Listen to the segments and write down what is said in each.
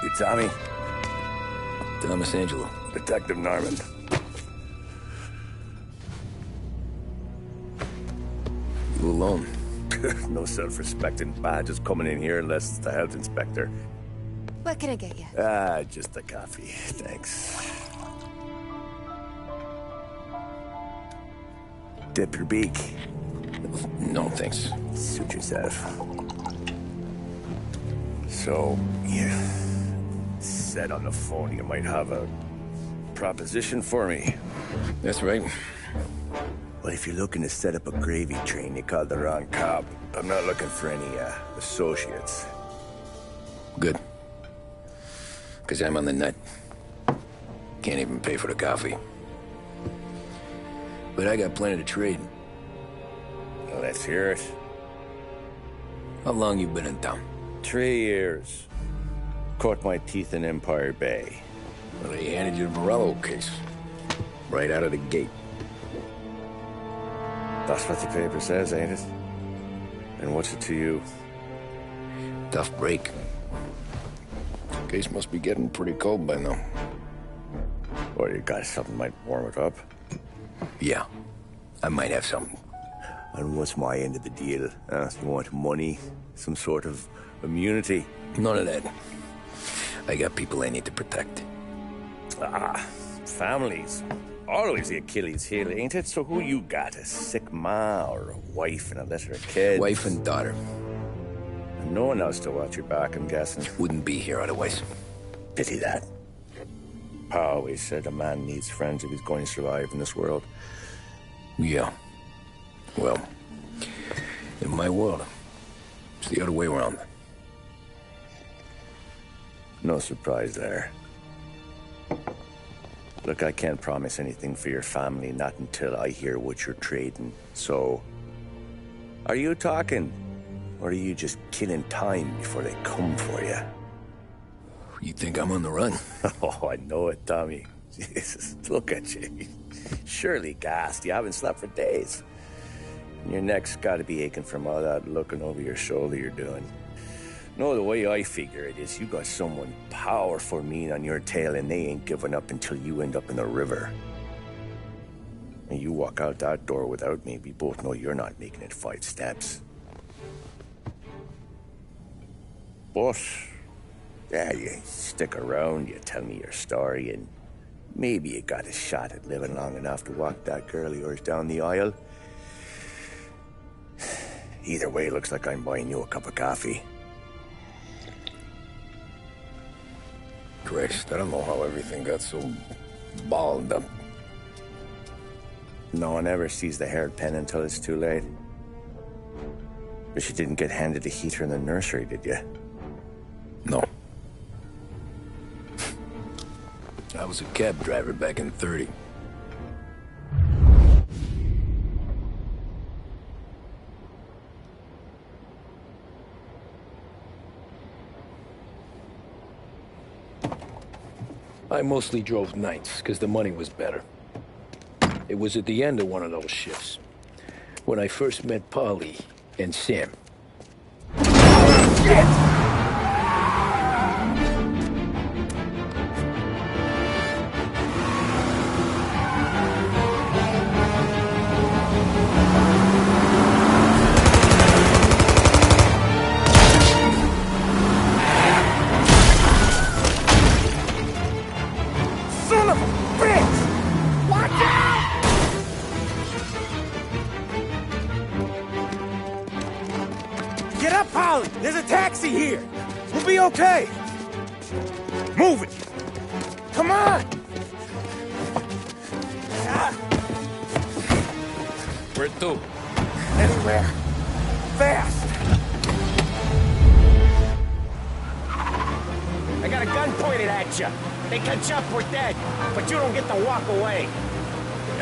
You Tommy? Thomas Angelo. Detective Norman. You alone? No self-respecting badges coming in here unless it's the health inspector. What can I get you? Just a coffee. Thanks. Dip your beak. No, thanks. Suit yourself. So, you said on the phone you might have a proposition for me. That's right. Well, if you're looking to set up a gravy train, you called the wrong cop. I'm not looking for any, associates. Good. Because I'm on the nut. Can't even pay for the coffee. But I got plenty to trade. Well, let's hear it. How long you been in town? 3 years. Caught my teeth in Empire Bay. Well, they handed you the Morello case. Right out of the gate. That's what the paper says, ain't it? And what's it to you? Tough break. Case must be getting pretty cold by now. Or you got something might warm it up? Yeah, I might have something. And what's my end of the deal? You want money? Some sort of immunity? None of that. I got people I need to protect. Families. Always the Achilles heel, ain't it? So who you got? A sick ma or a wife and a litter of kids? Wife and daughter. And no one else to watch your back, I'm guessing. Wouldn't be here otherwise. Pity that. Pa always said a man needs friends if he's going to survive in this world. Yeah. Well, in my world, it's the other way around. No surprise there. Look, I can't promise anything for your family, not until I hear what you're trading. So, are you talking? Or are you just killing time before they come for you? You think I'm on the run? Oh, I know it, Tommy. Jesus, look at you. Surely gassed. You haven't slept for days. And your neck's got to be aching from all that looking over your shoulder you're doing. No, the way I figure it is you got someone powerful mean on your tail and they ain't giving up until you end up in the river. And you walk out that door without me, we both know you're not making it 5 steps. But, yeah, you stick around, you tell me your story, and maybe you got a shot at living long enough to walk that girl of yours down the aisle. Either way, looks like I'm buying you a cup of coffee. Christ, I don't know how everything got so balled up. No one ever sees the haired pen until it's too late. But you didn't get handed a heater in the nursery, did you? No. I was a cab driver back in '30. I mostly drove nights, because the money was better. It was at the end of one of those shifts, when I first met Polly and Sam. Shit! Get up, Polly! There's a taxi here! We'll be okay! Move it! Come on! Where to? Anywhere. Fast! I got a gun pointed at you. They catch up, we're dead. But you don't get to walk away.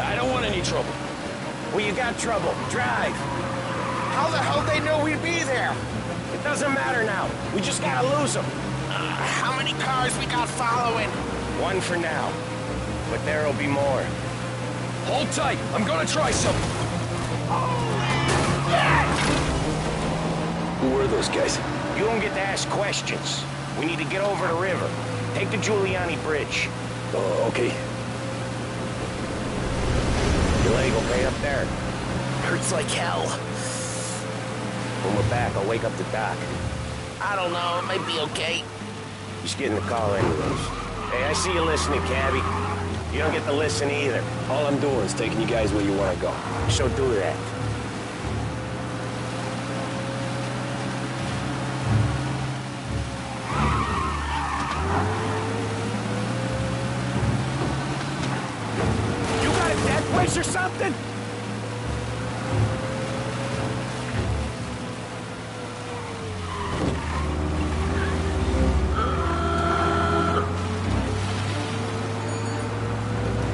I don't want any trouble. Well, you got trouble. Drive. How the hell they knew we'd be there? It doesn't matter now. We just gotta lose them. How many cars we got following? One for now. But there'll be more. Hold tight. I'm gonna try something. Who were those guys? You don't get to ask questions. We need to get over the river. Take the Giuliani Bridge. Oh, okay. Your leg okay up there? Hurts like hell. When we're back, I'll wake up the doc. I don't know, it might be okay. Just get in the car anyways. Hey, I see you listening, cabbie. You don't get to listen either. All I'm doing is taking you guys where you want to go. So do that. You got a dead place or something?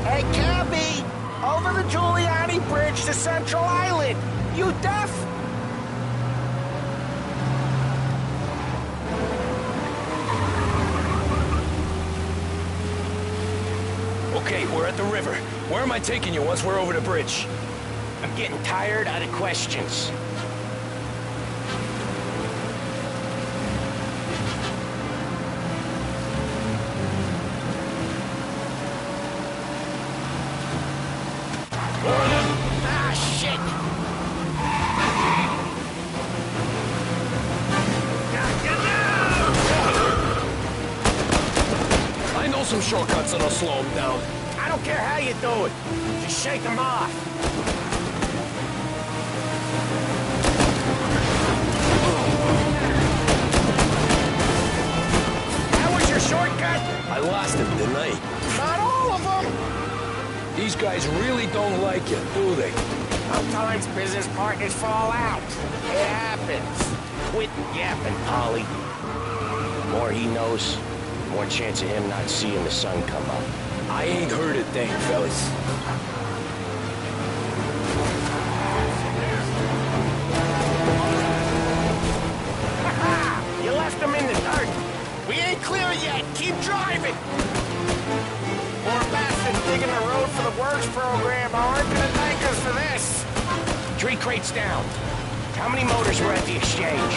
Hey, cabbie! Over the Giuliani Bridge to Central Island! You deaf? Okay, we're at the river. Where am I taking you once we're over the bridge? I'm getting tired out of questions. some shortcuts that'll slow him down. I don't care how you do it. Just shake him off. That was your shortcut? I lost him, didn't I? Not all of them. These guys really don't like you, do they? Sometimes business partners fall out. It happens. Quit yapping, Polly. The more he knows, the more chance of him not seeing the sun come up. I ain't heard a thing, fellas. You left him in the dirt. We ain't clear yet. Keep driving. Poor bastards digging the road for the works program aren't gonna thank us for this. 3 crates down. How many motors were at the exchange?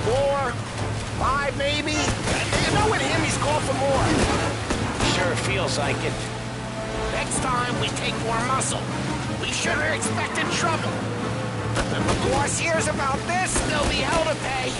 4, 5 maybe? You know with him he's called for more. Sure feels like it. Next time we take more muscle. We should have expected trouble. If the boss hears about this, there'll be hell to pay.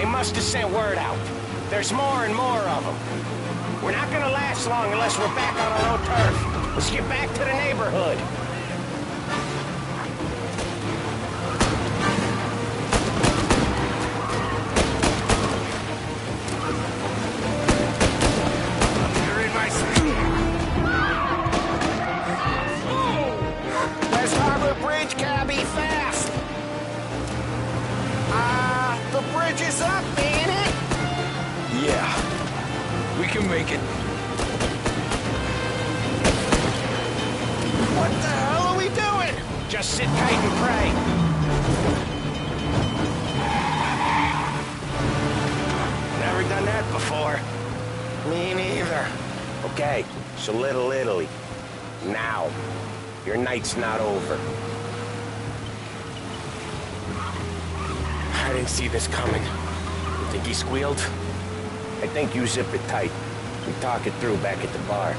Must have sent word out. There's more and more of them. We're not gonna last long unless we're back on our own turf. Let's get back to the neighborhood. You're in my West Harbor Bridge, cabby, fast! The bridge is up, ain't it? Yeah. We can make it. What the hell are we doing? Just sit tight and pray. Never done that before. Me neither. Okay, so Little Italy. Now. Your night's not over. I didn't see this coming. You think he squealed? I think you zip it tight. We talk it through back at the bar.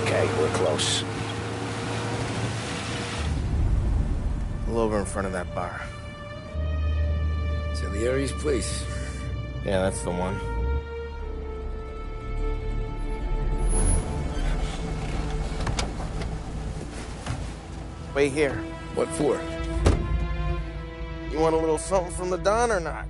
Okay, we're close. Pull over in front of that bar. Salieri's place. Yeah, that's the one. Wait here. What for? You want a little something from the Don or not?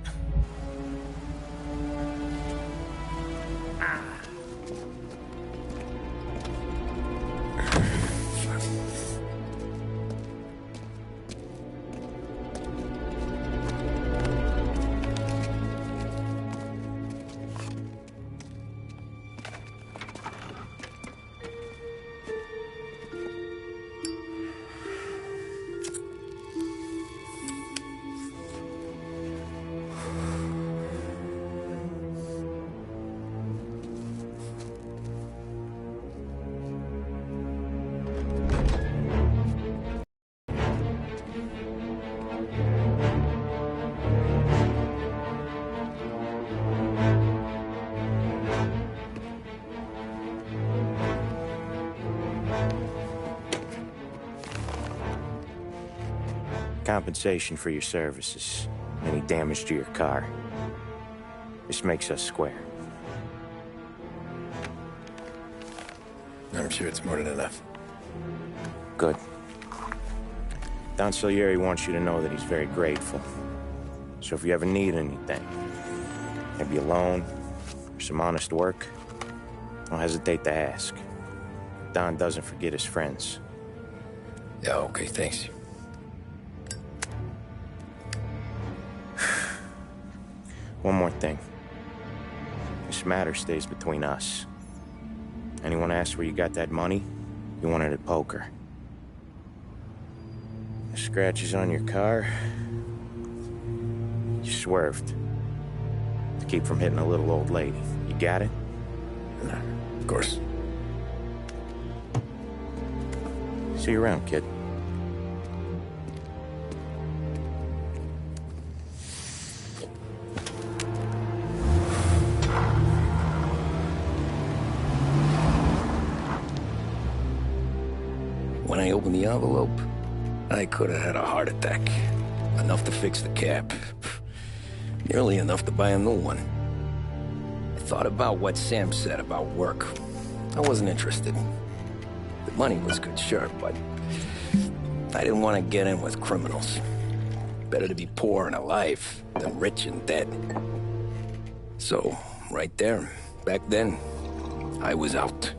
Compensation for your services. Any damage to your car. This makes us square. I'm sure it's more than enough. Good. Don Salieri wants you to know that he's very grateful. So if you ever need anything, maybe a loan, some honest work, don't hesitate to ask. Don doesn't forget his friends. Yeah, okay, thanks. One more thing. This matter stays between us. Anyone asks where you got that money, you want it at poker. The scratches on your car, you swerved. To keep from hitting a little old lady. You got it? Of course. See you around, kid. When I opened the envelope, I could have had a heart attack. Enough to fix the cap. Nearly enough to buy a new one. I thought about what Sam said about work. I wasn't interested. The money was good, sure, but I didn't want to get in with criminals. Better to be poor and alive than rich and dead. So, right there, back then, I was out.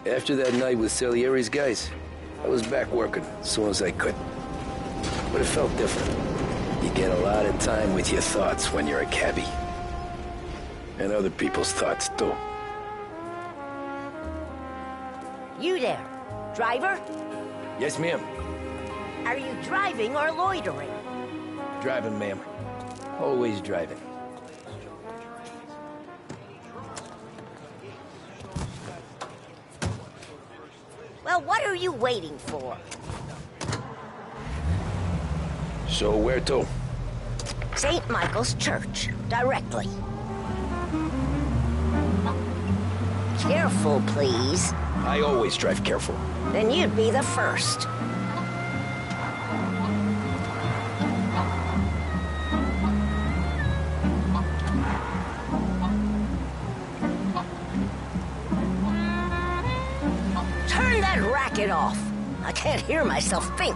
After that night with Salieri's guys, I was back working as soon as I could. But it felt different. You get a lot of time with your thoughts when you're a cabbie. And other people's thoughts, too. You there, driver? Yes, ma'am. Are you driving or loitering? Driving, ma'am. Always driving. Well, what are you waiting for? So where to? St. Michael's Church, directly. Careful, please. I always drive careful. Then you'd be the first. Turn that racket off. I can't hear myself think.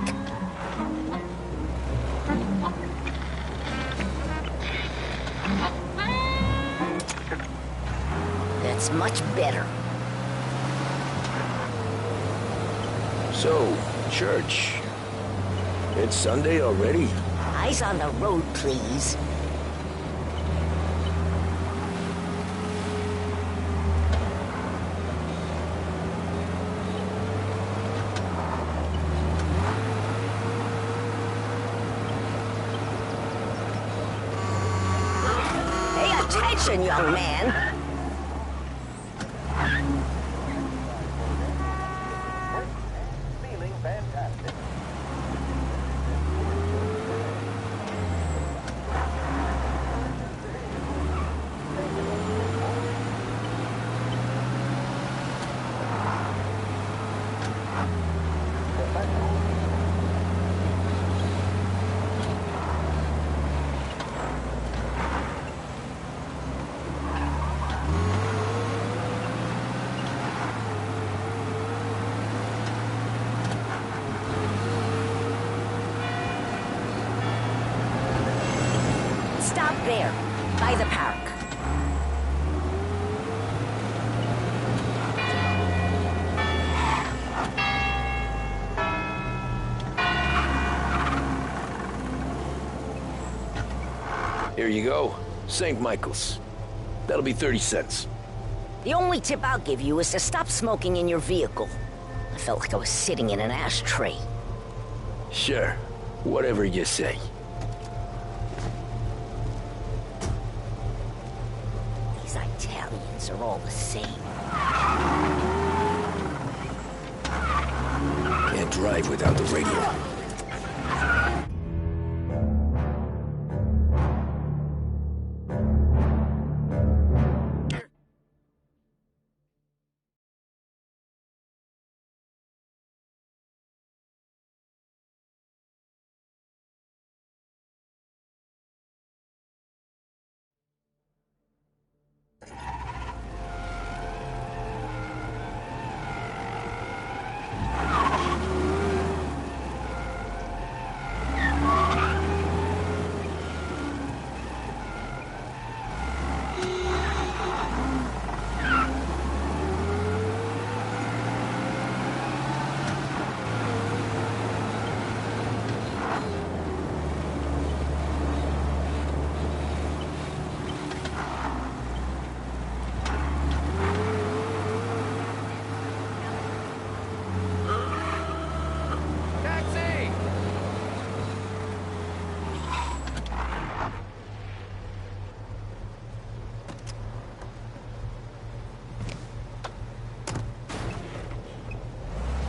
That's much better. So, church. It's Sunday already? Eyes on the road, please. Pay attention, young man. Stop there, by the park. Here you go. St. Michael's. That'll be 30 cents. The only tip I'll give you is to stop smoking in your vehicle. I felt like I was sitting in an ashtray. Sure. Whatever you say. These Italians are all the same. Can't drive without the radio.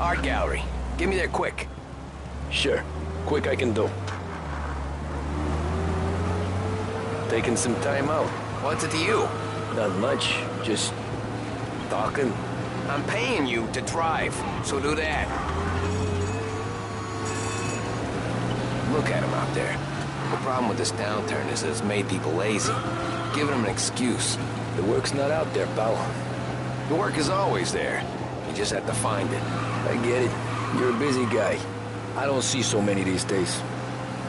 art gallery. Get me there quick. Sure. Quick I can do. Taking some time out. What's it to you? Not much. Just talking. I'm paying you to drive, so do that. Look at him out there. The problem with this downturn is that it's made people lazy. Giving them an excuse. The work's not out there, pal. The work is always there. You just have to find it. I get it. You're a busy guy. I don't see so many these days.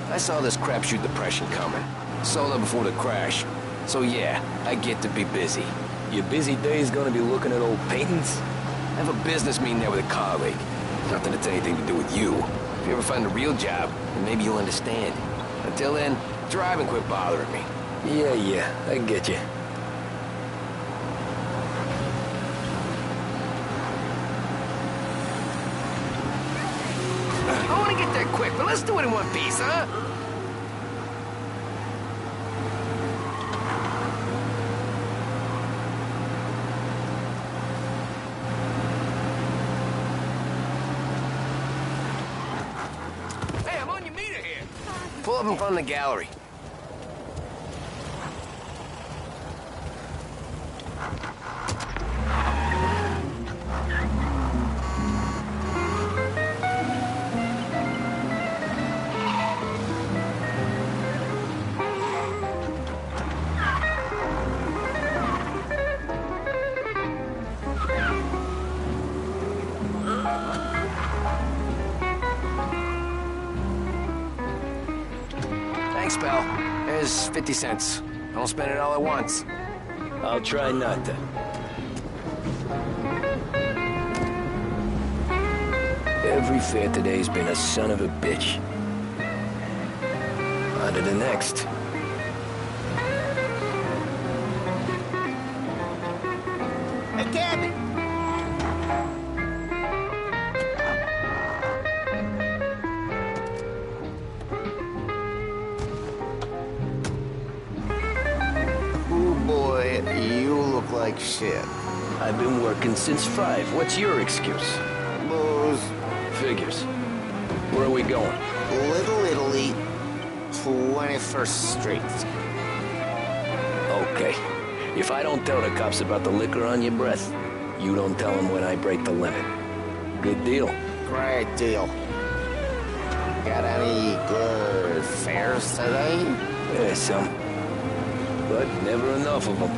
I saw this crapshoot depression coming. Sold up before the crash. So yeah, I get to be busy. Your busy day's gonna be looking at old paintings? I have a business meeting there with a colleague. Not that it's anything to do with you. If you ever find a real job, then maybe you'll understand. Until then, drive and quit bothering me. Yeah, I get you. I want to get there quick, but let's do it in one piece, huh? Hey, I'm on your meter here. Pull up in front of the gallery. Thanks, pal. There's 50 cents. Don't spend it all at once. I'll try not to. Every fare today's been a son of a bitch. On to the next. Hey, Cabby! Boy, you look like shit. I've been working since 5. What's your excuse? Booze. Figures. Where are we going? Little Italy, 21st Street. Okay. If I don't tell the cops about the liquor on your breath, you don't tell them when I break the limit. Good deal. Great deal. Got any good fares today? Yeah, some. But never enough of them.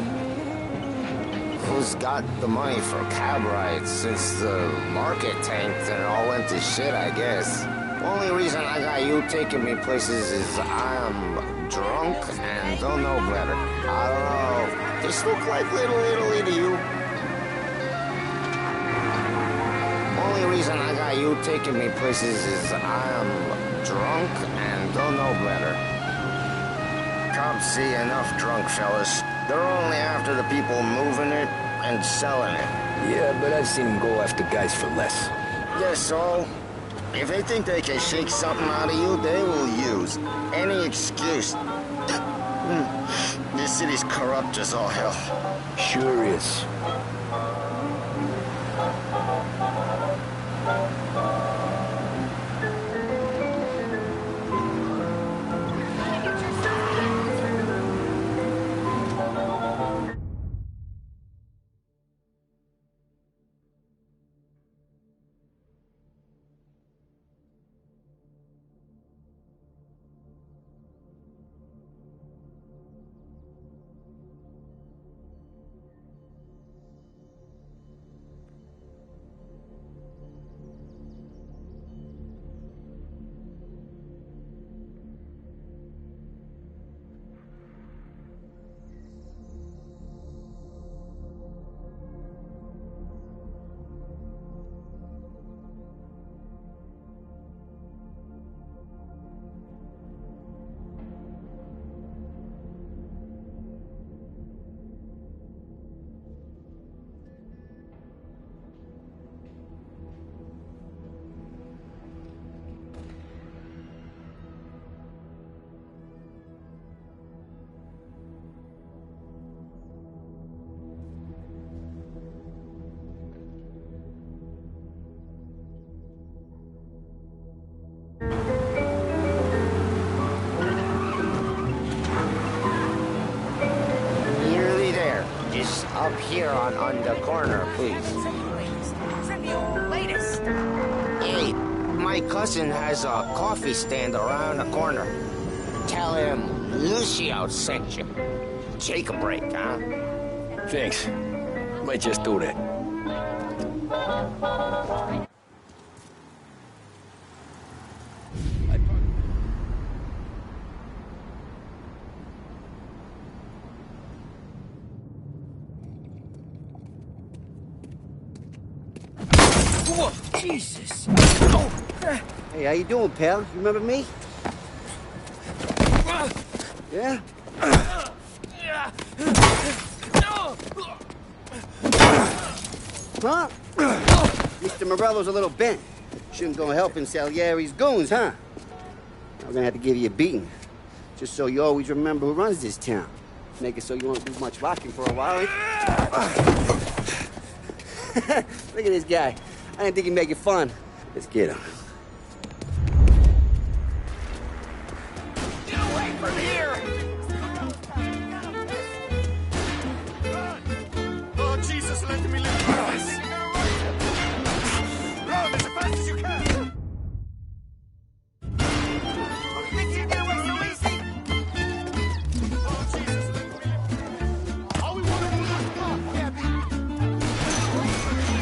Who's got the money for cab rides since the market tanked and it all went to shit, I guess? Only reason I got you taking me places is I'm drunk and don't know better. I don't know. This look like Little Italy to you? Only reason I got you taking me places is I'm drunk and don't know better. Cops see enough drunk fellas. They're only after the people moving it and selling it. Yeah, but I've seen them go after guys for less. Guess so. If they think they can shake something out of you, they will use any excuse. This city's corrupt as all hell. Sure is. up here on the corner, please. Latest. Hey, my cousin has a coffee stand around the corner. Tell him Lucio sent you. Take a break, huh? Thanks. Might just do that. Whoa, Jesus. Hey, how you doing, pal? You remember me? Yeah? Huh? Mr. Morello's a little bent. Shouldn't go helping Salieri's goons, huh? I'm gonna have to give you a beating. Just so you always remember who runs this town. Make it so you won't do much rocking for a while. Look at this guy. I didn't think he'd make it fun. Let's get him. Get away from here! Oh, Jesus, let me live. Run as fast as you can. Think you get away so easy? Oh, Jesus, let me live. All we want to do is stop, Gabby. He's shooting.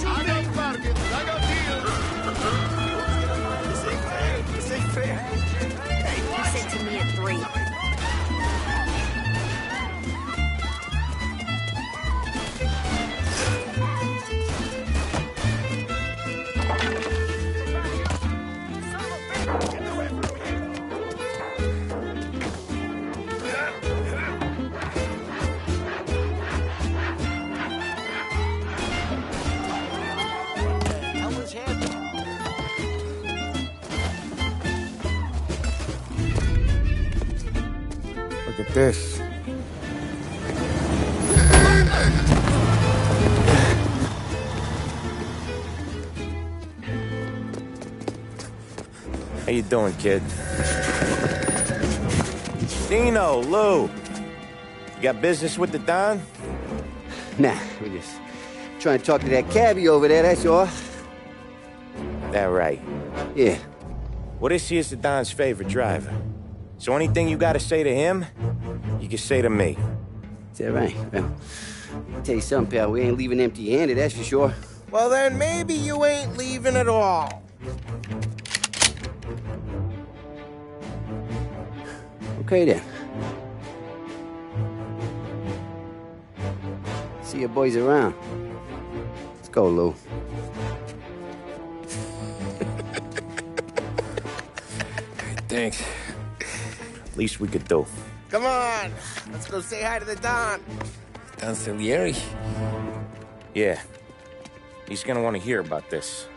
I got bargains. I got deals. This ain't fair. He said to me at 3. Look at this. How you doing, kid? Dino, Lou. You got business with the Don? Nah, we're just trying to talk to that cabbie over there, that's all. That right. Yeah. Well, this here's the Don's favorite driver. So anything you gotta say to him, you can say to me. Is that right? Well, I'll tell you something, pal. We ain't leaving empty-handed, that's for sure. Well, then maybe you ain't leaving at all. Okay, then. See your boys around. Let's go, Lou. Thanks. Least we could do. Come on. Let's go say hi to the Don. Don Salieri? Yeah. He's gonna want to hear about this.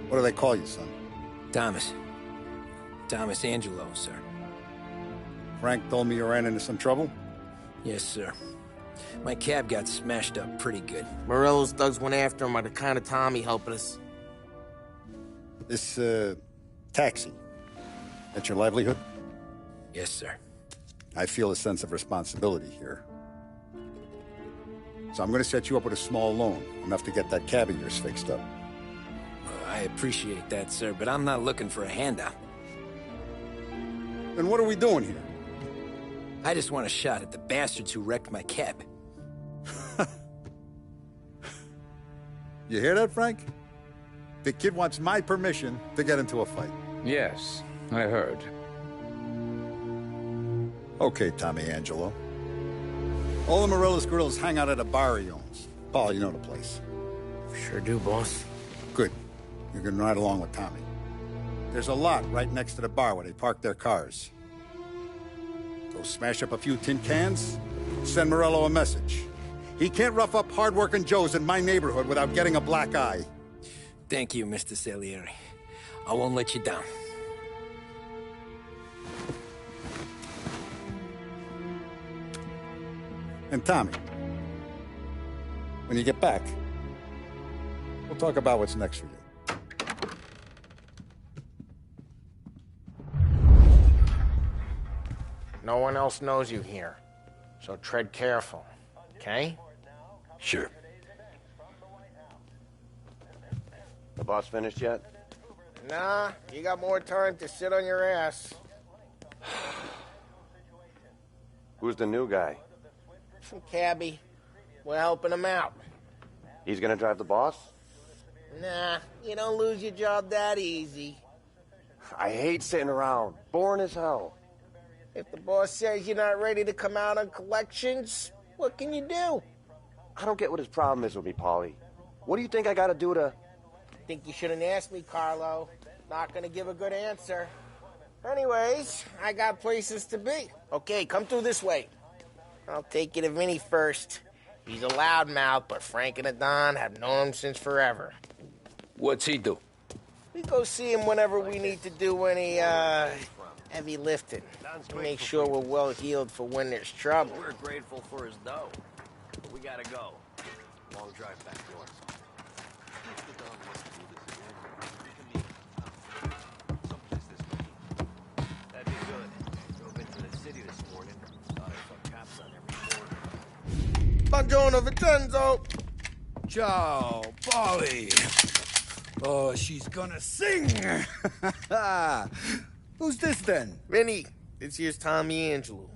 What do they call you, son? Thomas. Thomas Angelo, sir. Frank told me you ran into some trouble? Yes, sir. My cab got smashed up pretty good. Morello's thugs went after him by the kind of Tommy helping us. This, taxi. That's your livelihood? Yes, sir. I feel a sense of responsibility here. So I'm gonna set you up with a small loan, enough to get that cab of yours fixed up. I appreciate that, sir, but I'm not looking for a handout. Then what are we doing here? I just want a shot at the bastards who wrecked my cab. You hear that, Frank? The kid wants my permission to get into a fight. Yes, I heard. Okay, Tommy Angelo. All the Morello's girls hang out at a bar he owns. Paul, you know the place. Sure do, boss. Good. You can ride along with Tommy. There's a lot right next to the bar where they park their cars. Go smash up a few tin cans, send Morello a message. He can't rough up hard-working Joes in my neighborhood without getting a black eye. Thank you, Mr. Salieri. I won't let you down. And Tommy, when you get back, we'll talk about what's next for you. No one else knows you here, so tread careful, okay? Sure. The boss finished yet? Nah, you got more time to sit on your ass. Who's the new guy? Some cabbie. We're helping him out. He's gonna drive the boss? Nah, you don't lose your job that easy. I hate sitting around. Boring as hell. If the boss says you're not ready to come out on collections, what can you do? I don't get what his problem is with me, Paulie. What do you think I gotta do to... Think you shouldn't ask me, Carlo. Not gonna give a good answer. Anyways, I got places to be. Okay, come through this way. I'll take you to Vinny first. He's a loudmouth, but Frank and the Don have known him since forever. What's he do? We go see him whenever we need to do any, heavy lifting. To make sure we're well healed for when there's trouble. We're grateful for his dough. But we gotta go. Long drive back north. That'd be good. Drove into the city this morning. Thought I saw cops on every corner. Buongiorno, Vincenzo! Ciao, Polly. Oh, she's gonna sing. Who's this then? Vinny, this here's Tommy Angelo.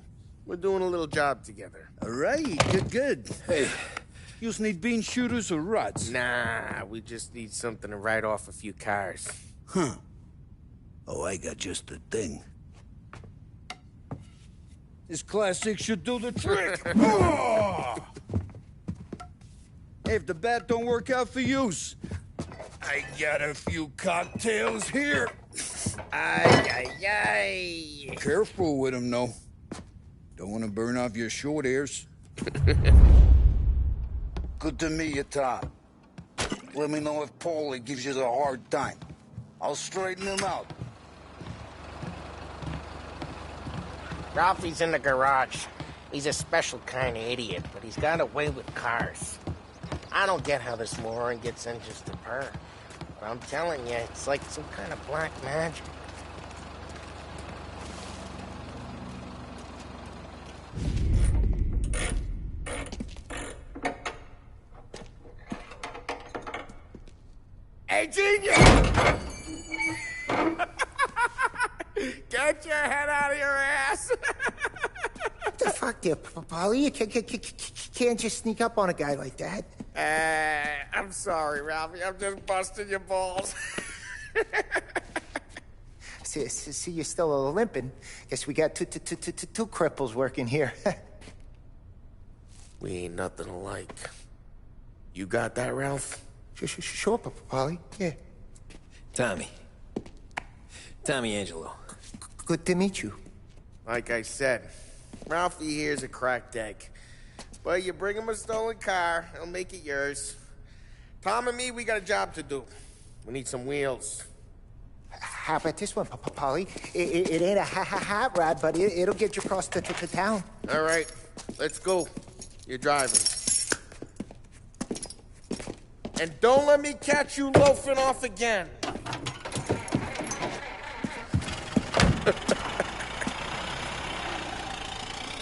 We're doing a little job together. All right, good. Hey, you need bean shooters or rods? Nah, we just need something to write off a few cars. Huh. Oh, I got just the thing. This classic should do the trick. Oh! Hey, if the bat don't work out for use, I got a few cocktails here. Ay. Careful with them, though. Don't want to burn off your short hairs. Good to meet you, Todd. Let me know if Paulie gives you the hard time. I'll straighten him out. Ralphie's in the garage. He's a special kind of idiot, but he's got a way with cars. I don't get how this moron gets engines to purr. But I'm telling you, it's like some kind of black magic. Hey, genius! Get your head out of your ass! What the fuck there, Paulie? You can't just sneak up on a guy like that. I'm sorry, Ralphie. I'm just busting your balls. See, you're still limping. Guess we got two cripples working here. We ain't nothing alike. You got that, Ralph? Sure, Paulie. Yeah. Tommy Angelo. Good to meet you. Like I said, Ralphie here's a cracked egg. But you bring him a stolen car, he'll make it yours. Tom and me, we got a job to do. We need some wheels. How about this one, Paulie? It ain't a hot rod, but it'll get you across to town. All right, let's go. You're driving. And don't let me catch you loafing off again.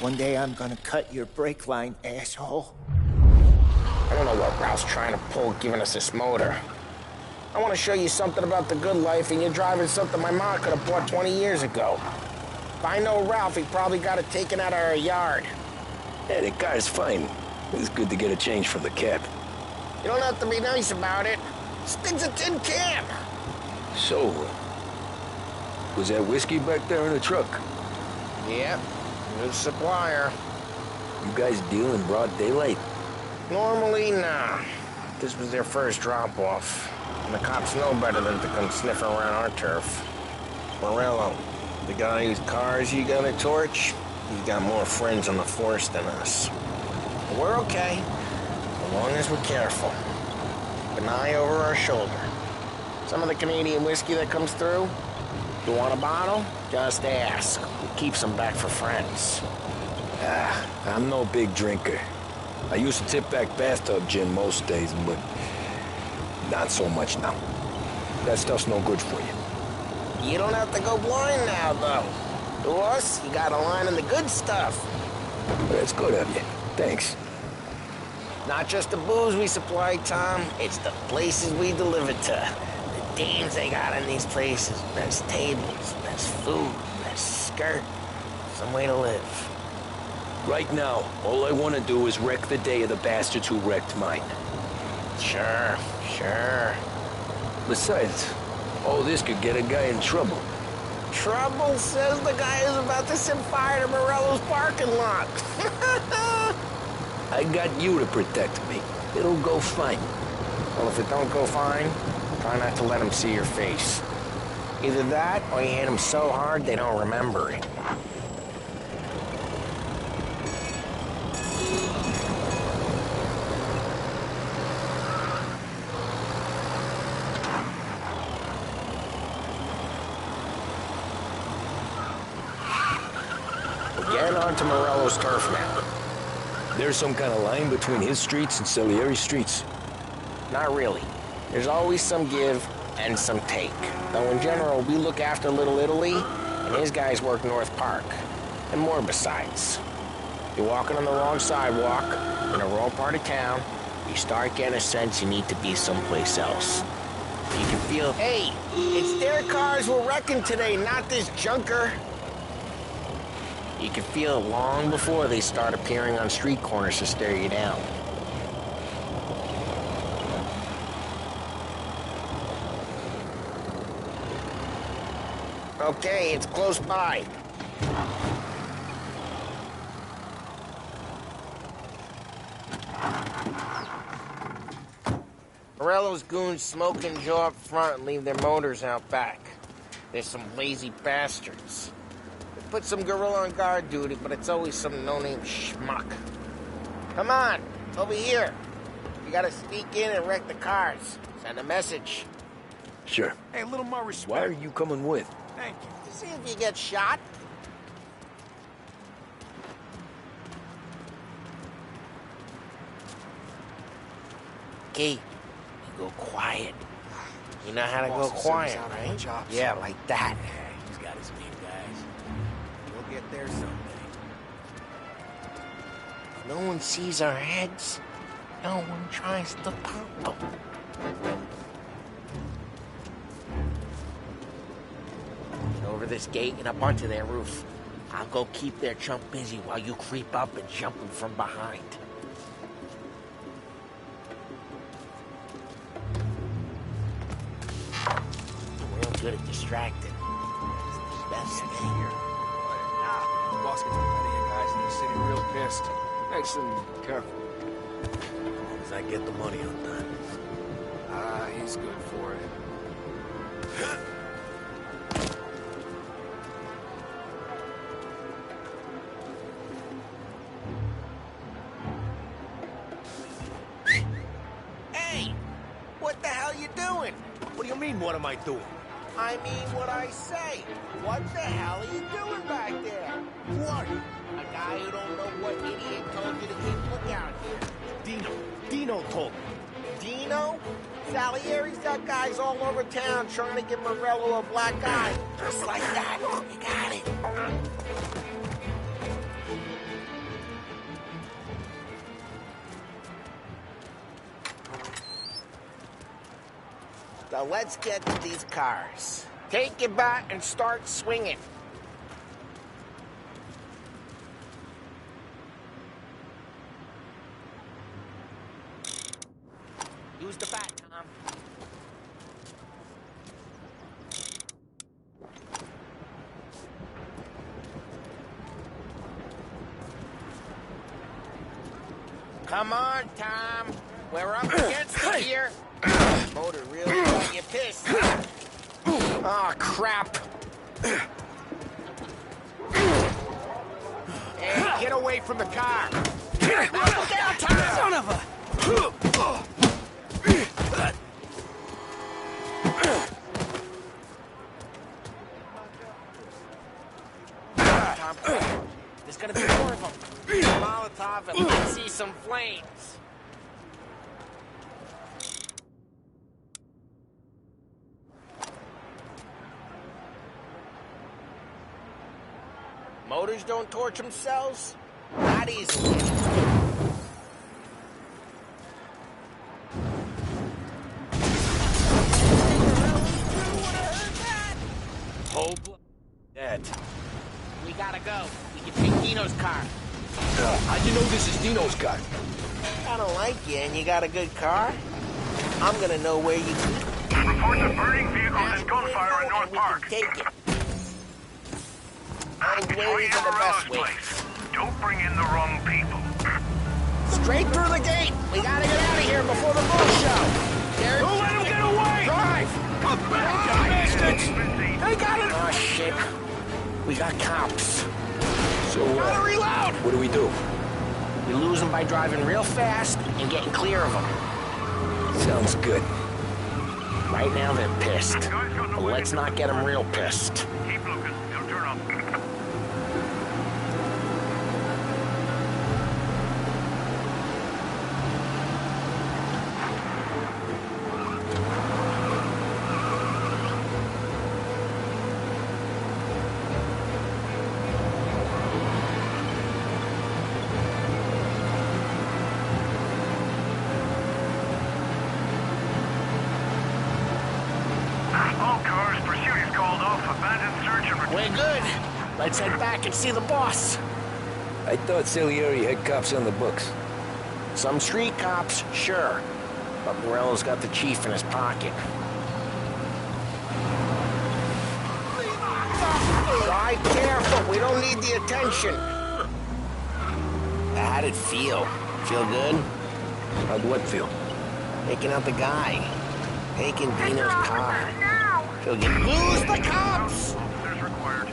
One day I'm gonna cut your brake line, asshole. I don't know what Ralph's trying to pull giving us this motor. I want to show you something about the good life, and you're driving something my mom could have bought 20 years ago. If I know Ralph, he probably got it taken out of our yard. Yeah, the car's fine. It's good to get a change from the cap. You don't have to be nice about it. Stig's a tin can. So, was that whiskey back there in the truck? Yep, new supplier. You guys deal in broad daylight? Normally, nah. This was their first drop-off. And the cops know better than to come sniffing around our turf. Morello, the guy whose cars you gotta torch, he's got more friends on the force than us. But we're okay, as long as we're careful. Keep an eye over our shoulder. Some of the Canadian whiskey that comes through, you want a bottle? Just ask. We keep some back for friends. I'm no big drinker. I used to tip back bathtub gin most days, but not so much now. That stuff's no good for you. You don't have to go blind now, though. To us, you got a line in the good stuff. That's good of you. Thanks. Not just the booze we supply, Tom. It's the places we deliver to. The dames they got in these places. Best tables, best food, best skirt. Some way to live. Right now, all I want to do is wreck the day of the bastards who wrecked mine. Sure. Besides, all this could get a guy in trouble. Trouble, says the guy who's about to set fire to Morello's parking lot. I got you to protect me. It'll go fine. Well, if it don't go fine, try not to let them see your face. Either that, or you hit them so hard they don't remember it. Get onto Morello's turf now. There's some kind of line between his streets and Salieri's streets. Not really. There's always some give and some take. Though in general, we look after Little Italy, and his guys work North Park. And more besides. You're walking on the wrong sidewalk, in the wrong part of town, you start getting a sense you need to be someplace else. You can feel, hey, it's their cars we're wrecking today, not this junker. You can feel it long before they start appearing on street corners to stare you down. Okay, it's close by. Morello's goons smoke and jaw up front and leave their motors out back. They're some lazy bastards. They put some gorilla on guard duty, but it's always some no-name schmuck. Come on, over here. You gotta sneak in and wreck the cars. Send a message. Sure. Hey, a little more respect. Why are you coming with? Thank you. To see if you get shot. Okay, you go quiet. You know how to go quiet, right? Yeah, like that. He's got his mean guys. We'll get there someday. No one sees our heads. No one tries to pop them. Get over this gate and up onto their roof. I'll go keep their chump busy while you creep up and jump them from behind. I'm real good at distracting. It's the best thing. Nah, the boss gets a lot of you guys in the city real pissed. Makes them careful. As long as I get the money on that. Ah, he's good for it. Hey! What the hell you doing? What do you mean, what am I doing? I mean what I say. What the hell are you doing back there? Who are you? A guy who don't know what idiot told you to keep lookout here. Dino told me. Dino? Salieri's got guys all over town trying to give Morello a black eye. Just like that. You got it. So let's get to these cars. Take your bat and start swinging. Use the bat, Tom. Come on, Tom. We're up against it here. Motor really got you pissed. Oh, crap. Hey, get away from the car. Now look out, Tom. Son of a... Tom, there's gonna be more of them. Molotov and let's see some flames. Motors don't torch themselves? Not easily. Hold dead. We gotta go. We can take Dino's car. How'd you know this is Dino's car? I don't like you and you got a good car. I'm gonna know where you... Reports of burning vehicles and gunfire in North Park. Take it. And ways are the best ways. Don't bring in the wrong people. Straight through the gate. We gotta get out of here before the bull show. Don't let him get away! Drive! Come back, bastards! They got it! Oh, shit. We got cops. So, Gotta reload! what do we do? We lose them by driving real fast and getting clear of them. Sounds good. Right now they're pissed. But let's not get them real pissed. Keep looking. They'll turn up. All cars, pursuit is called off. Abandoned search and return. We're good. Let's head back and see the boss. I thought Salieri had cops on the books. Some street cops, sure. But Morello's got the chief in his pocket. Drive careful. We don't need the attention. How'd it feel? Feel good? How'd what feel? Taking out the guy. Taking Dino's car. Feel good. Lose the cops! Officers required.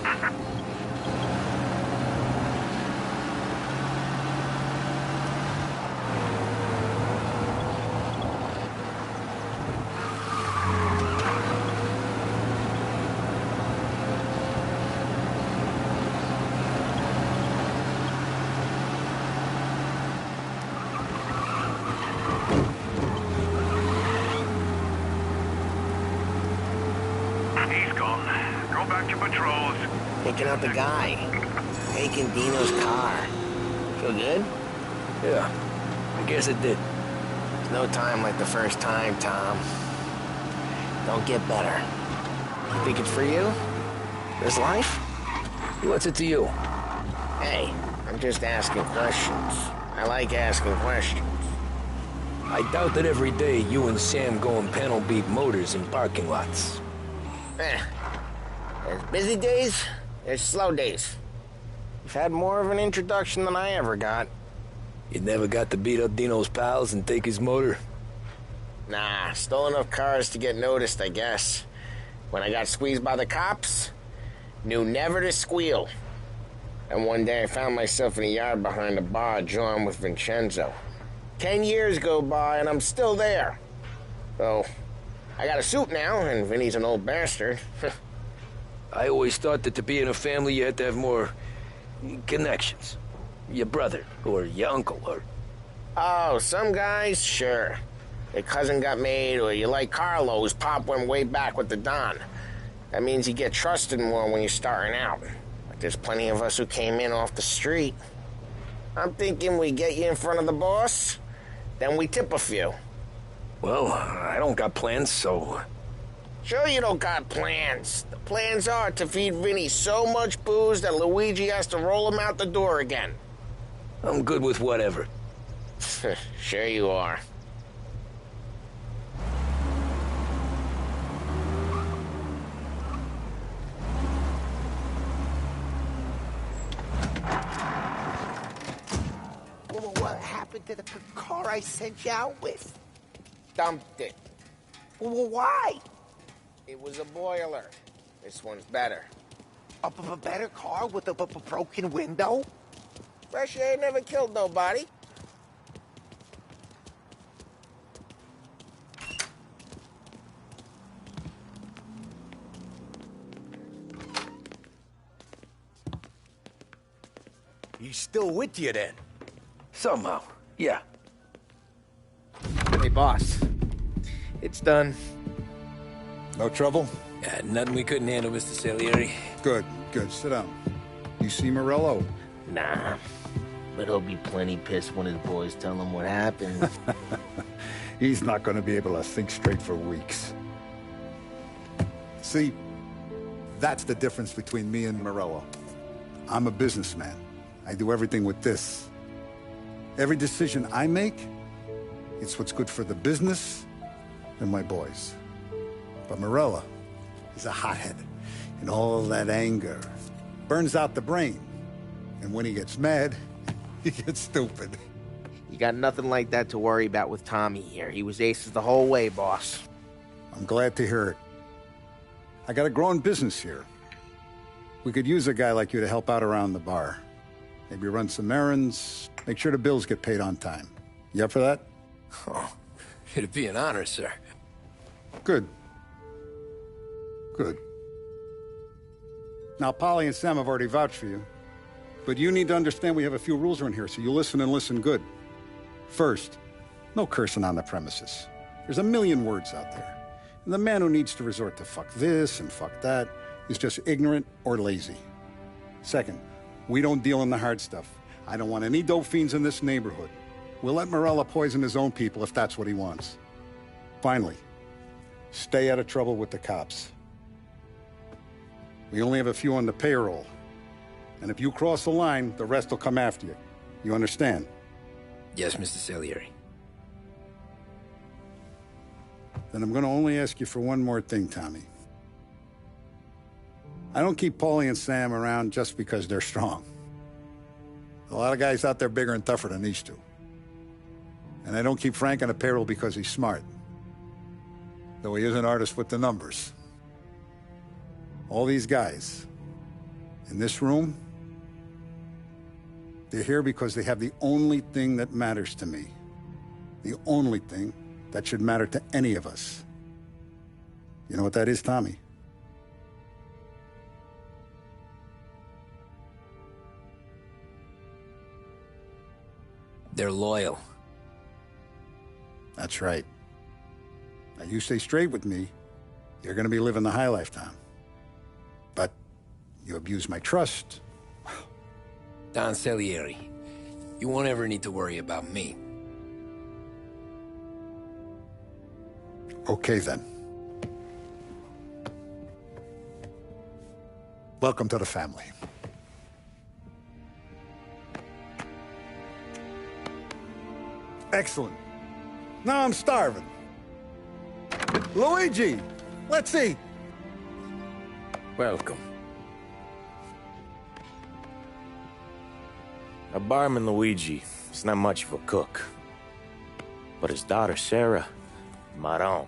He's gone. Go back to patrols. Taking out the guy. Taking Dino's car. Feel good? Yeah, I guess it did. There's no time like the first time, Tom. Don't get better. Think it's for you? This life? What's it to you? Hey, I'm just asking questions. I like asking questions. I doubt that every day you and Sam go and panel beat motors in parking lots. There's busy days, there's slow days. You've had more of an introduction than I ever got. You never got to beat up Dino's pals and take his motor? Nah, stole enough cars to get noticed, I guess. When I got squeezed by the cops, knew never to squeal. And one day I found myself in a yard behind a bar drawn with Vincenzo. 10 years go by and I'm still there. So, I got a suit now, and Vinny's an old bastard. I always thought that to be in a family you had to have more connections. Your brother, or your uncle, or... Oh, some guys, sure. Their cousin got made, or you like Carlo's pop went way back with the Don. That means you get trusted more when you're starting out. But there's plenty of us who came in off the street. I'm thinking we get you in front of the boss, then we tip a few. Well, I don't got plans, so... Sure you don't got plans. The plans are to feed Vinny so much booze that Luigi has to roll him out the door again. I'm good with whatever. Sure you are. the car I sent you out with? Dumped it. Well, why? It was a boiler. This one's better. A better car with a broken window? Fresh air never killed nobody. He's still with you then? Somehow, yeah. Hey, boss. It's done. No trouble? Yeah, nothing we couldn't handle, Mr. Salieri. Good, good. Sit down. You see Morello? Nah. But he'll be plenty pissed when his boys tell him what happened. He's not going to be able to think straight for weeks. See, that's the difference between me and Morello. I'm a businessman. I do everything with this. Every decision I make, it's what's good for the business and my boys. But Morello, he's a hothead. And all that anger burns out the brain. And when he gets mad, he gets stupid. You got nothing like that to worry about with Tommy here. He was aces the whole way, boss. I'm glad to hear it. I got a growing business here. We could use a guy like you to help out around the bar. Maybe run some errands, make sure the bills get paid on time. You up for that? Oh, it'd be an honor, sir. Good. Good. Now, Polly and Sam have already vouched for you. But you need to understand we have a few rules around here, so you listen and listen good. First, no cursing on the premises. There's a million words out there. And the man who needs to resort to fuck this and fuck that is just ignorant or lazy. Second, we don't deal in the hard stuff. I don't want any dope fiends in this neighborhood. We'll let Morella poison his own people if that's what he wants. Finally, stay out of trouble with the cops. We only have a few on the payroll. And if you cross the line, the rest will come after you. You understand? Yes, Mr. Salieri. Then I'm going to only ask you for one more thing, Tommy. I don't keep Paulie and Sam around just because they're strong. A lot of guys out there bigger and tougher than these two. And I don't keep Frank on the payroll because he's smart. Though he is an artist with the numbers. All these guys in this room, they're here because they have the only thing that matters to me. The only thing that should matter to any of us. You know what that is, Tommy? They're loyal. That's right. Now, you stay straight with me, you're gonna be living the high life, Tom. But you abuse my trust. Don Salieri, you won't ever need to worry about me. Okay, then. Welcome to the family. Excellent. Now I'm starving. Luigi, let's eat. Welcome. A barman Luigi is not much of a cook. But his daughter Sarah, Maron.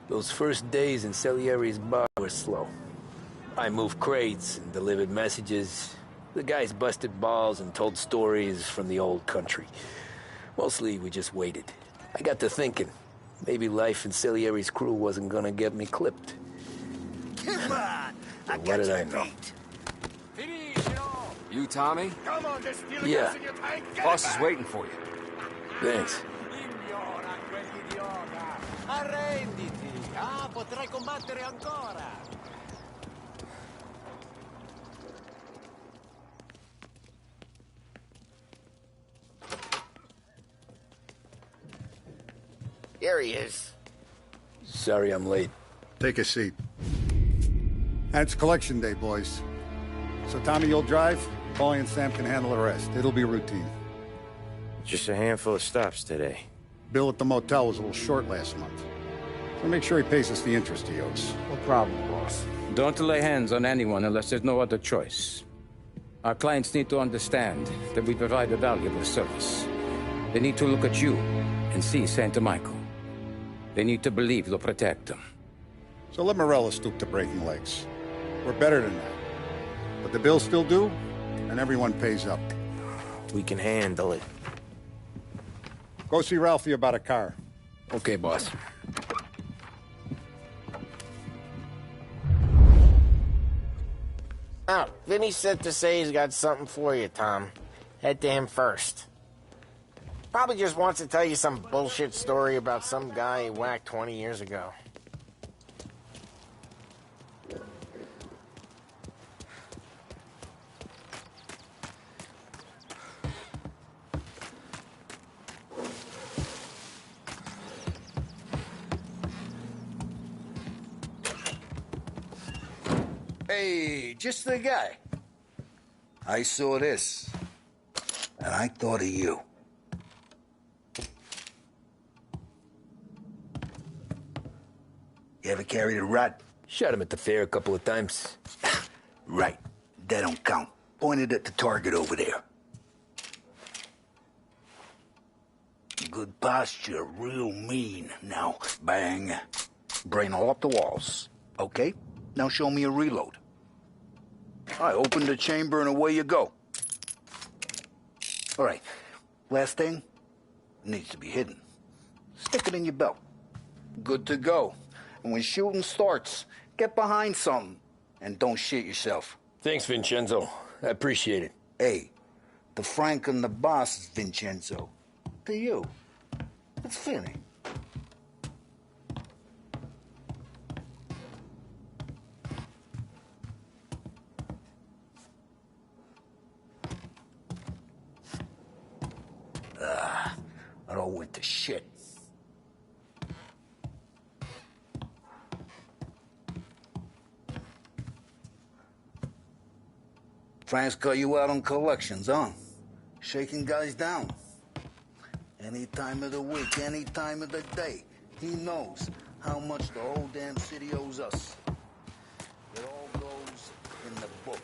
Those first days in Salieri's bar were slow. I moved crates and delivered messages. The guys busted balls and told stories from the old country. Mostly, we just waited. I got to thinking, maybe life in Salieri's crew wasn't gonna get me clipped. Come on! But what did I know? You, Tommy? Come on, there's still Yeah. gas in your tank. Get Boss it is back. waiting for you. Thanks. Arrenditi! Ah, potrai combattere ancora! Here he is. Sorry I'm late. Take a seat. And it's collection day, boys. So Tommy, you'll drive. Paulie and Sam can handle the rest. It'll be routine. Just a handful of stops today. Bill at the motel was a little short last month. So make sure he pays us the interest he owes. No problem, boss. Don't lay hands on anyone unless there's no other choice. Our clients need to understand that we provide a valuable service. They need to look at you and see Santa Michael. They need to believe you'll protect them. So let Morello stoop to breaking legs. We're better than that. But the bill's still due, and everyone pays up. We can handle it. Go see Ralphie about a car. Okay, boss. Oh, Vinny said to say he's got something for you, Tom. Head to him first. Probably just wants to tell you some bullshit story about some guy he whacked 20 years ago. Hey, just the guy. I saw this, and I thought of you. You ever carried a rod? Shot him at the fair a couple of times. Right. That don't count. Pointed at the target over there. Good posture, real mean. Now, bang. Brain all up the walls. Okay? Now show me a reload. I open the chamber and away you go. All right. Last thing. Needs to be hidden. Stick it in your belt. Good to go. And when shooting starts, get behind something. And don't shit yourself. Thanks, Vincenzo. I appreciate it. Hey, the Frank and the boss is Vincenzo. To you. It's Vinny. It all went to shit. Frank's got you out on collections, huh? Shaking guys down. Any time of the week, any time of the day. He knows how much the whole damn city owes us. It all goes in the book.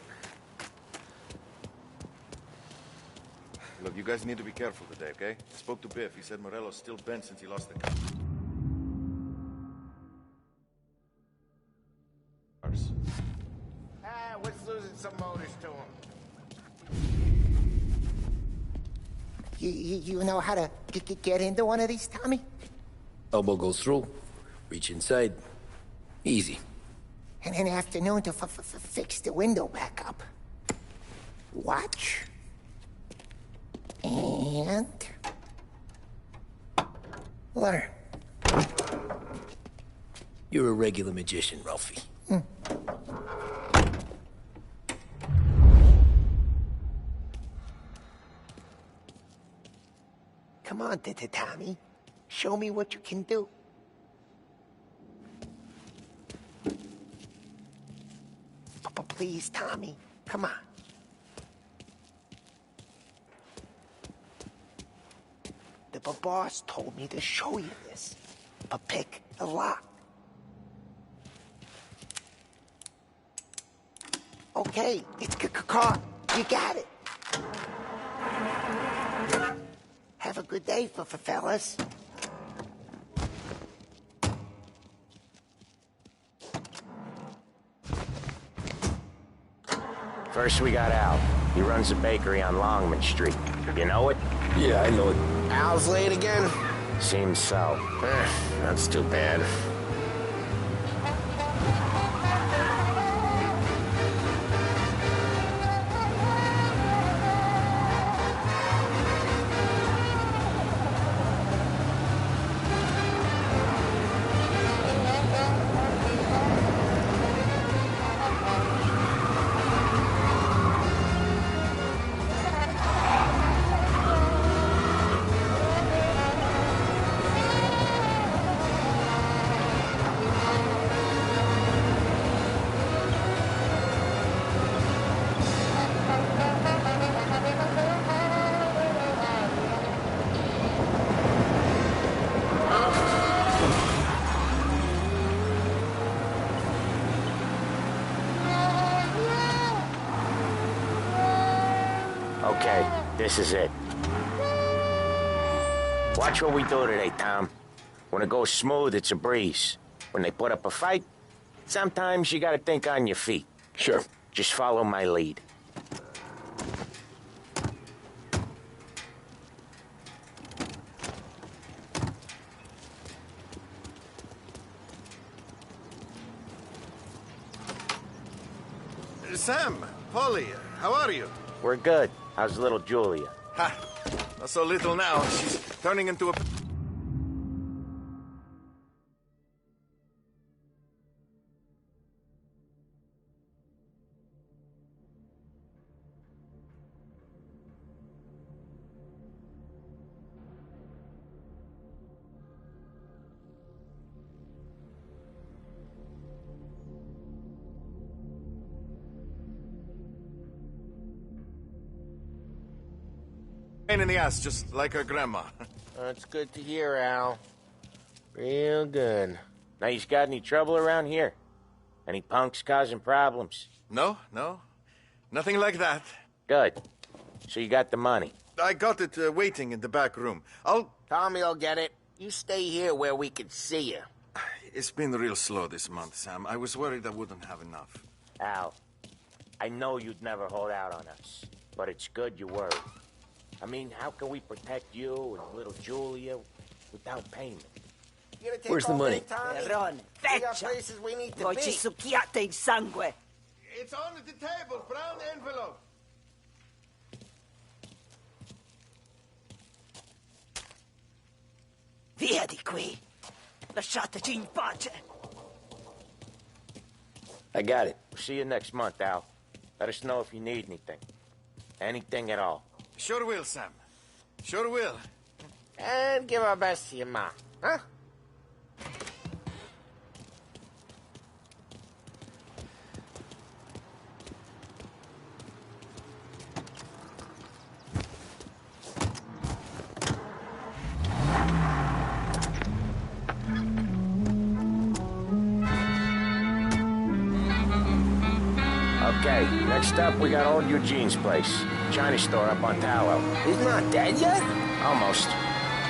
Look, you guys need to be careful today, okay? I spoke to Biff. He said Morello's still bent since he lost the cars. What's losing some motors to him? You know how to get into one of these, Tommy? Elbow goes through. Reach inside. Easy. And in the afternoon to fix the window back up. Watch. And... learn. You're a regular magician, Ralphie. Come on, Tommy. Show me what you can do. Please, Tommy. Come on. The boss told me to show you this. But pick the lock. Okay, it's caught. You got it. Have a good day, fellas. First we got Al. He runs a bakery on Longman Street. You know it? Yeah, I know it. Al's late again? Seems so. That's too bad. Okay, this is it. Watch what we do today, Tom. When it goes smooth, it's a breeze. When they put up a fight, sometimes you gotta think on your feet. Sure. Just follow my lead. Sam, Polly, how are you? We're good. How's little Julia? Ha! Not so little now. She's turning into a... pain in the ass, just like her grandma. That's good to hear, Al. Real good. Now, you got any trouble around here? Any punks causing problems? No. Nothing like that. Good. So you got the money? I got it waiting in the back room. Tommy'll get it. You stay here where we can see you. It's been real slow this month, Sam. I was worried I wouldn't have enough. Al, I know you'd never hold out on us, but it's good you worried. I mean, how can we protect you and little Julia without payment? Where's the money? Perrone, We got feccia! places we need to Poi be. ci succhiate il sangue! It's on the table, brown envelope. Via di qui! Lasciateci in pace! I got it. See you next month, Al. Let us know if you need anything. Anything at all. Sure will, Sam. Sure will. And give our best to your ma, huh? Okay, next up we got old Eugene's place. China store up on Tallow. He's not dead yet? Almost.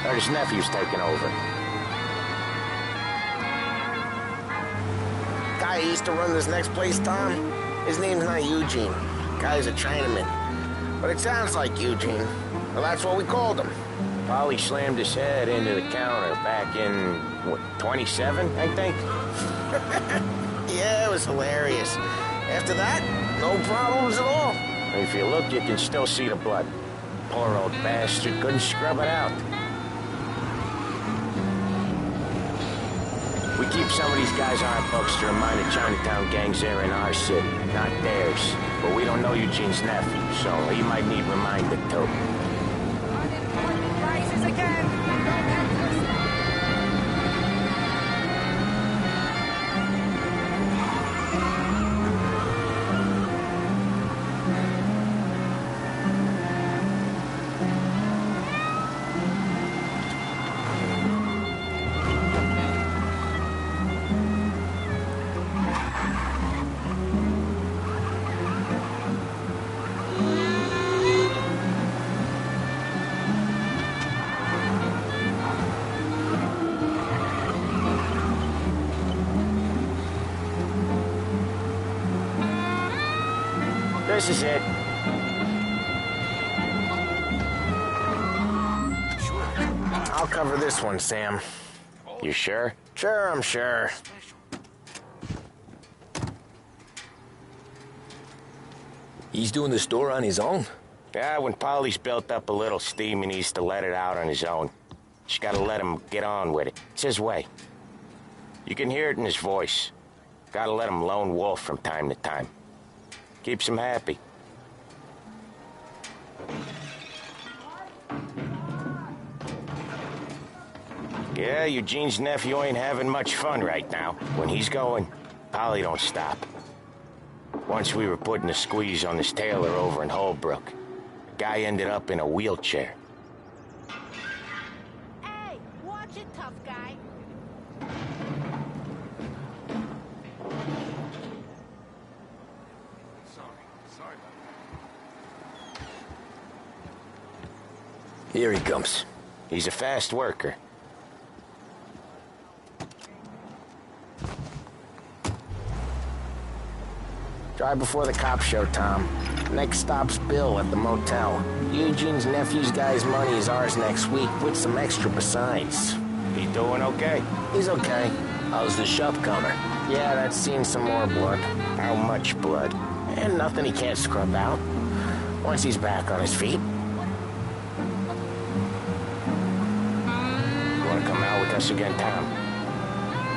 Heard his nephew's taking over. Guy who used to run this next place, Tom? His name's not Eugene. Guy's a Chinaman. But it sounds like Eugene. Well, that's what we called him. Polly slammed his head into the counter back in, what, 27, I think? Yeah, it was hilarious. After that, no problems at all. If you look, you can still see the blood. Poor old bastard couldn't scrub it out. We keep some of these guys on our books to remind the Chinatown gangs they're in our city, not theirs. But we don't know Eugene's nephew, so he might need reminded too. Rises again! this is it. I'll cover this one, Sam. You sure? Sure, I'm sure. He's doing the store on his own? Yeah, when Polly's built up a little steam, he needs to let it out on his own. Just gotta let him get on with it. It's his way. You can hear it in his voice. Gotta let him lone wolf from time to time. Keeps him happy. Yeah, Eugene's nephew ain't having much fun right now. When he's going, Polly don't stop. Once we were putting a squeeze on this tailor over in Holbrook. The guy ended up in a wheelchair. Hey, watch it, tough guy. Sorry. Here he comes. He's a fast worker. Drive before the cops show, Tom. Next stop's Bill at the motel. Eugene's nephew's guy's money is ours next week, with some extra besides. He doing okay? He's okay. How's the shop counter? Yeah, that's seen some more blood. How much blood? And nothing he can't scrub out. Once he's back on his feet. You wanna come out with us again, Tom?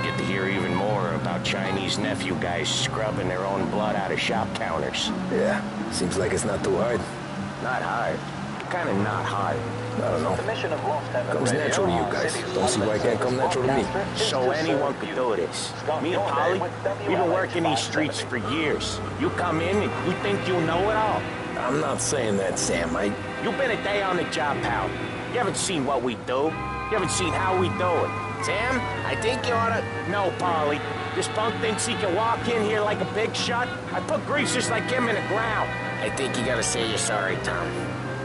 Get to hear even more about Chinese nephew guys scrubbing their own blood out of shop counters. Yeah, seems like it's not too hard. Not hard. Kinda not hard. I don't know. Comes natural to you guys. Don't see why it can't come natural to me. So anyone could do this. Me and Polly, we've been working these streets for years. You come in and you think you know it all. I'm not saying that, Sam. You've been a day on the job, pal. You haven't seen what we do. You haven't seen how we do it. Sam, I think you oughta... No, Polly. This punk thinks he can walk in here like a big shot. I put greasers like him in the ground. I think you gotta say you're sorry, Tom.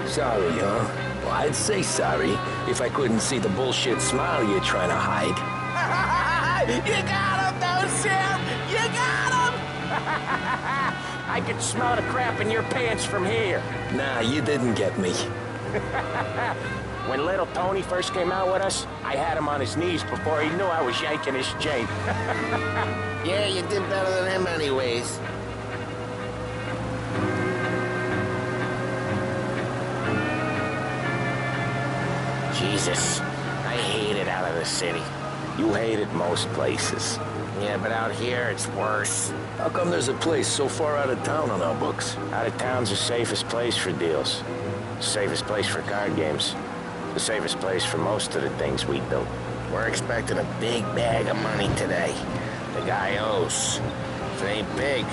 Sorry, huh? Well, I'd say sorry if I couldn't see the bullshit smile you're trying to hide. You got him, though, Sam! You got him! I could smell the crap in your pants from here. Nah, you didn't get me. When little Tony first came out with us, I had him on his knees before he knew I was yanking his chain. Yeah, you did better than him anyways. Jesus, I hate it out of the city. You hate it most places. Yeah, but out here, it's worse. How come there's a place so far out of town on our books? Out of town's the safest place for deals. Safest place for card games. The safest place for most of the things we do. We're expecting a big bag of money today. The guy owes. If it ain't big,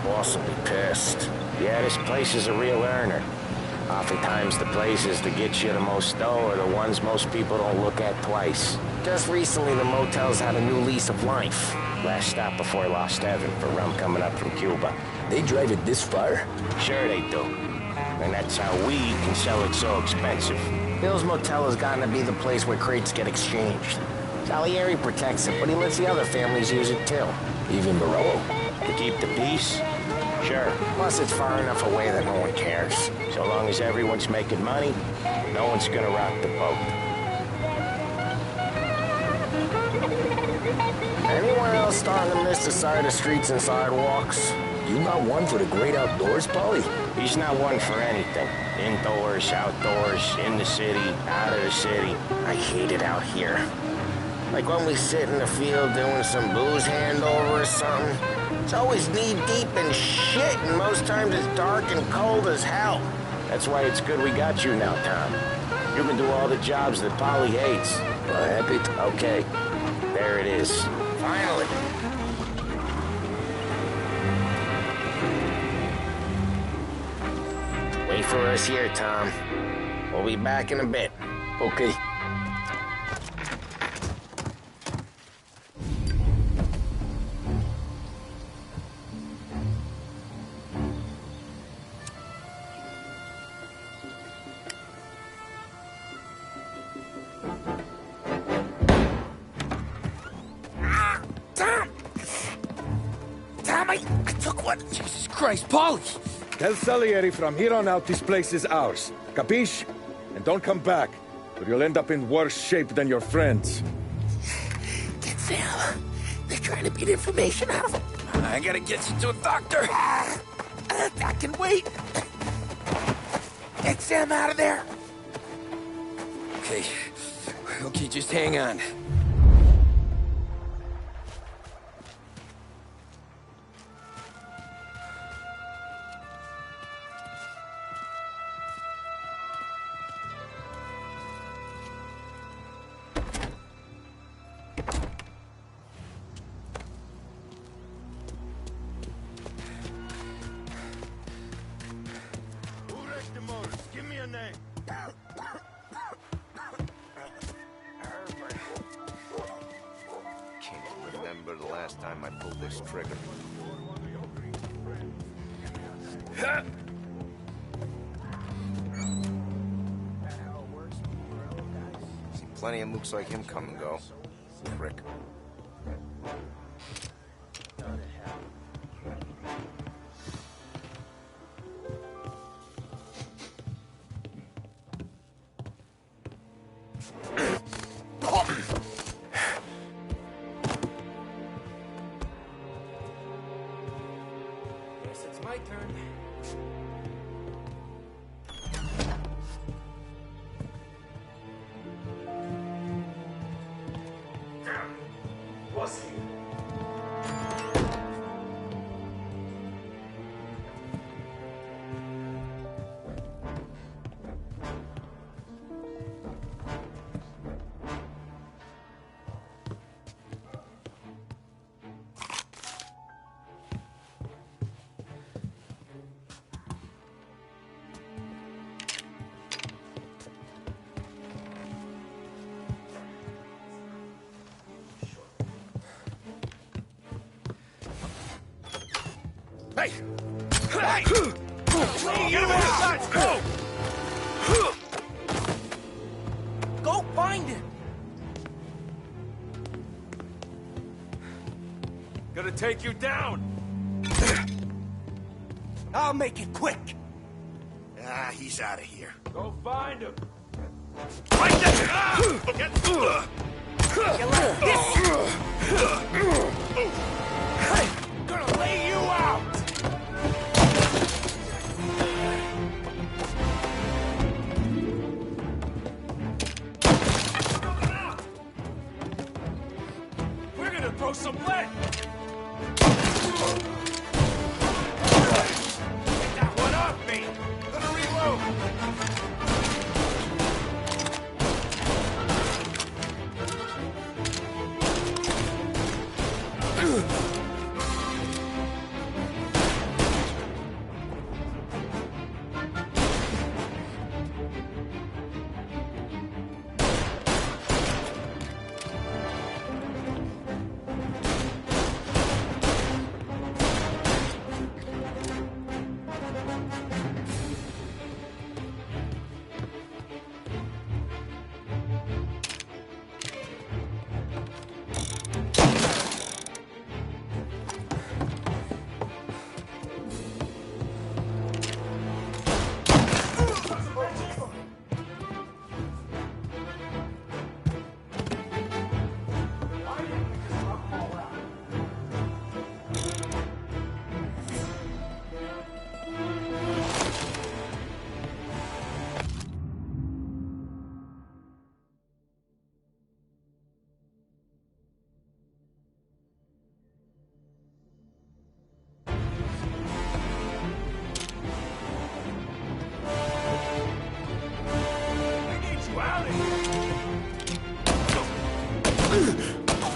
boss will be pissed. Yeah, this place is a real earner. Oftentimes the places that get you the most dough are the ones most people don't look at twice. Just recently the motel's had a new lease of life. Last stop before Lost Heaven for rum coming up from Cuba. They drive it this far? Sure they do. And that's how we can sell it so expensive. Bill's Motel has gotten to be the place where crates get exchanged. Salieri protects it, but he lets the other families use it too. Even Morello? To keep the peace? Sure. Plus it's far enough away that no one cares. So long as everyone's making money, no one's gonna rock the boat. Anyone else starting to miss the side of streets and sidewalks? You not one for the great outdoors, Polly? He's not one for anything. Indoors, outdoors, in the city, out of the city. I hate it out here. Like when we sit in the field doing some booze handover or something. It's always knee-deep in shit, and most times it's dark and cold as hell. That's why it's good we got you now, Tom. You can do all the jobs that Polly hates. Happy to. Okay, there it is. Finally. Wait for us here, Tom. We'll be back in a bit. Okay. Tom, I took one. Jesus Christ, Polly! Tell Salieri from here on out this place is ours. Capiche? And don't come back, or you'll end up in worse shape than your friends. Get Sam. They're trying to beat information out of him. I gotta get you to a doctor. I can wait. Get Sam out of there. Okay. Okay, just hang on. Give me a name. Can't remember the last time I pulled this trigger. See plenty of mooks like him come and go. Frick. Guess it's my turn. Pussy. Hey! Hey! Get him inside! Go! Go find him. Gonna take you down! I'll make it quick. Ah, he's out of here. Go find him. Right there! Ah! Get... You like this? Hey, gonna lay you out. We're gonna throw some lead! Get that one off me! Gonna reload!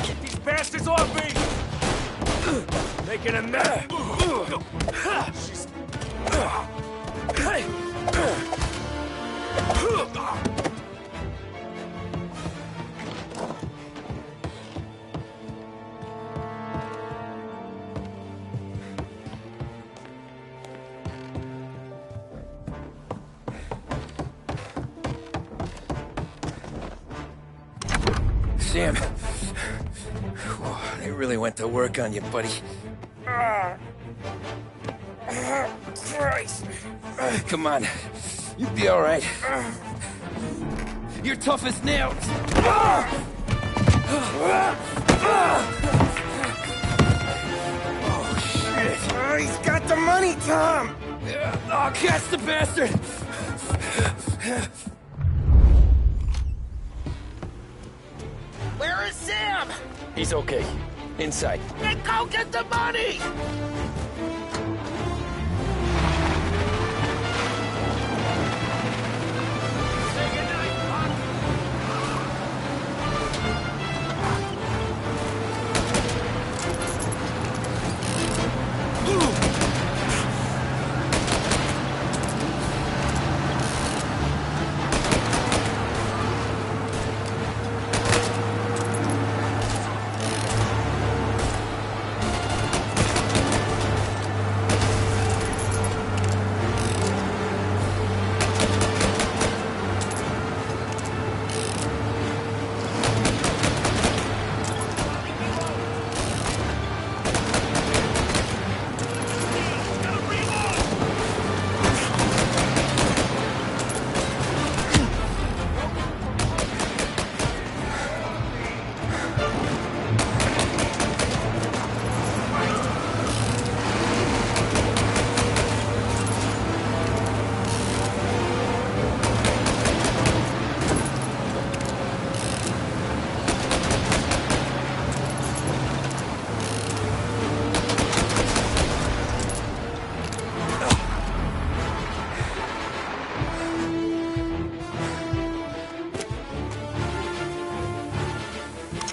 Get these bastards off me! Making a mess! Sam. Whoa, they really went to work on you, buddy. Christ. Come on. You'll be all right. You're tough as nails. Oh, shit. He's got the money, Tom. Oh, catch the bastard. Where is Sam? He's okay. Inside. Then go get the money!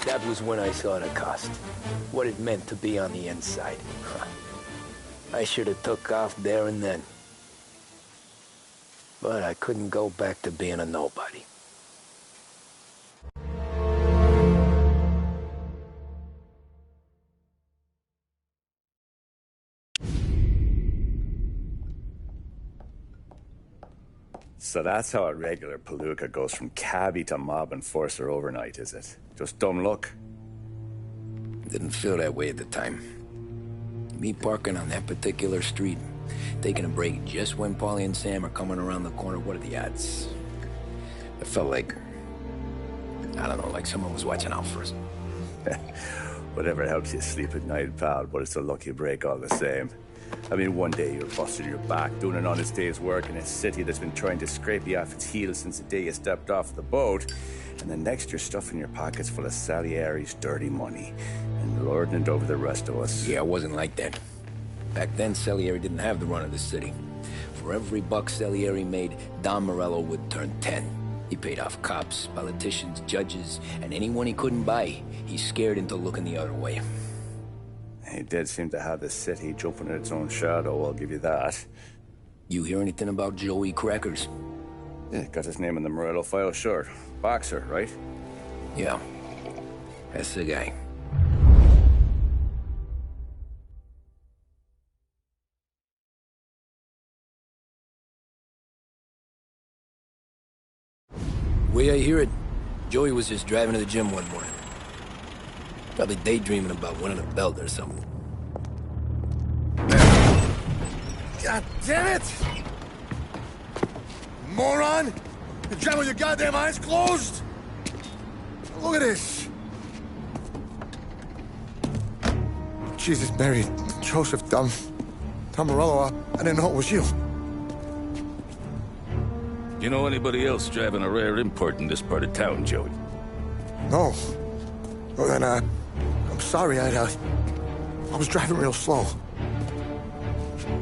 That was when I saw the cost. What it meant to be on the inside. I should have took off there and then. But I couldn't go back to being a nobody. So that's how a regular palooka goes from cabbie to mob enforcer overnight, is it? Just dumb luck? Didn't feel that way at the time. Me parking on that particular street, taking a break just when Paulie and Sam are coming around the corner, what are the odds? I felt like, I don't know, like someone was watching out for us. Whatever helps you sleep at night, pal, but it's a lucky break all the same. I mean, one day you're busted your back, doing an honest day's work in a city that's been trying to scrape you off its heels since the day you stepped off the boat, and then next you're stuffing your pockets full of Salieri's dirty money and lording it over the rest of us. Yeah, it wasn't like that. Back then, Salieri didn't have the run of the city. For every buck Salieri made, Don Morello would turn 10. He paid off cops, politicians, judges, and anyone he couldn't buy, he scared into looking the other way. He did seem to have the city jumping at its own shadow, I'll give you that. You hear anything about Joey Crackers? Yeah, got his name in the Morello file, sure. Boxer, right? Yeah, that's the guy. Way I hear it, Joey was just driving to the gym one morning. Probably daydreaming about winning a belt or something. God damn it! Moron! You jam with your goddamn eyes closed? Look at this! Jesus, Mary, Joseph, Tom Morello, I didn't know it was you. You know anybody else driving a rare import in this part of town, Joey? No. Well, then, I'm sorry, I was driving real slow.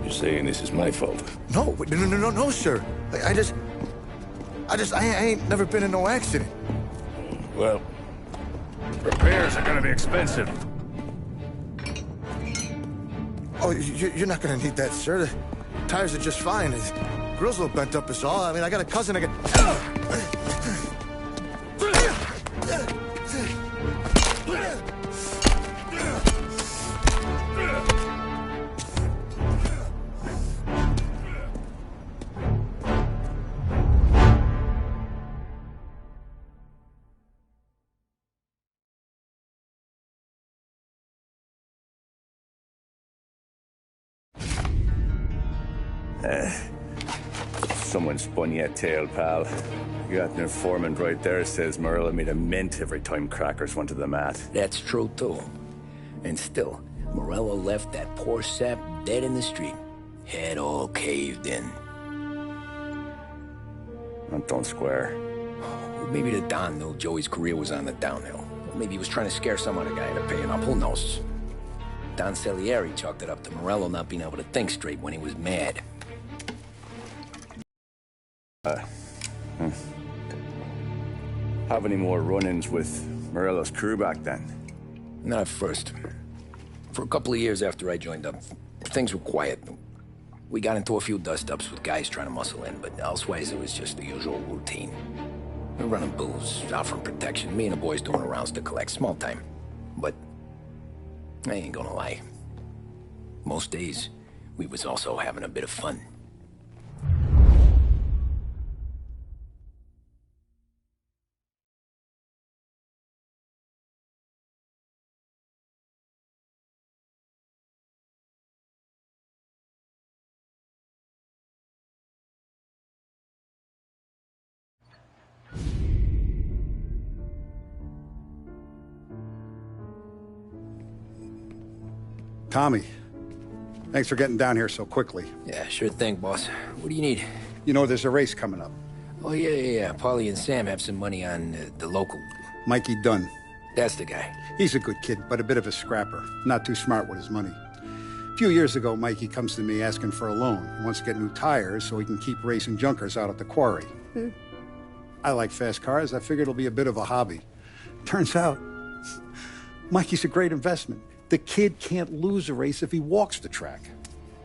You're saying this is my fault? No, no, sir. I ain't never been in no accident. Well, repairs are gonna be expensive. Oh, you're not gonna need that, sir. The tires are just fine. The grill's a little bent up is all. I mean, I got a cousin Someone spun you a tale, pal. You got an informant right there says Morello made a mint every time crackers went to the mat. That's true, too. And still, Morello left that poor sap dead in the street. Head all caved in. That don't square. Maybe the Don knew Joey's career was on the downhill. Maybe he was trying to scare some other guy into paying up. Who knows? Don Salieri chalked it up to Morello not being able to think straight when he was mad. Have any more run-ins with Morello's crew back then? Not at first. For a couple of years after I joined up, things were quiet. We got into a few dust-ups with guys trying to muscle in, but elsewise it was just the usual routine. We're running booze, offering protection, me and the boys doing the rounds to collect, small time. But I ain't gonna lie. Most days, we was also having a bit of fun. Tommy, thanks for getting down here so quickly. Yeah, sure thing, boss. What do you need? You know, there's a race coming up. Oh, yeah. Paulie and Sam have some money on the local. Mikey Dunn. That's the guy. He's a good kid, but a bit of a scrapper. Not too smart with his money. A few years ago, Mikey comes to me asking for a loan. He wants to get new tires so he can keep racing junkers out at the quarry. I like fast cars. I figured it'll be a bit of a hobby. Turns out, Mikey's a great investment. The kid can't lose a race if he walks the track.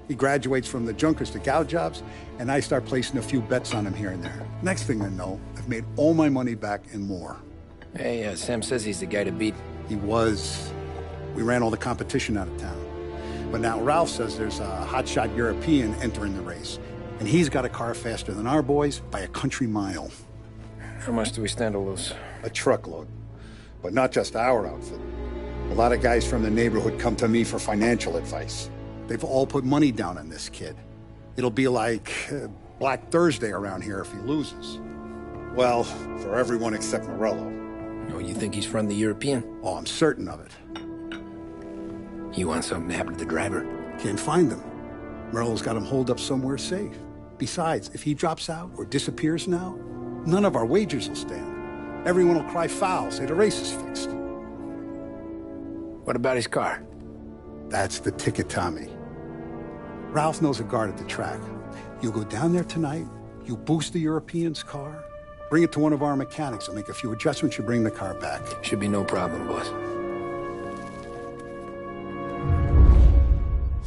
He graduates from the junkers to gal jobs, and I start placing a few bets on him here and there. Next thing I know, I've made all my money back and more. Hey, Sam says he's the guy to beat. He was. We ran all the competition out of town. But now Ralph says there's a hotshot European entering the race, and he's got a car faster than our boys by a country mile. How much do we stand to lose? A truckload. But not just our outfit. A lot of guys from the neighborhood come to me for financial advice. They've all put money down on this kid. It'll be like Black Thursday around here if he loses. Well, for everyone except Morello. Oh, you think he's from the European? Oh, I'm certain of it. You want something to happen to the driver? Can't find him. Morello's got him holed up somewhere safe. Besides, if he drops out or disappears now, none of our wagers will stand. Everyone will cry foul, say the race is fixed. What about his car? That's the ticket, Tommy. Ralph knows a guard at the track. You go down there tonight, you boost the European's car, bring it to one of our mechanics. He'll make a few adjustments, you bring the car back. Should be no problem, boss.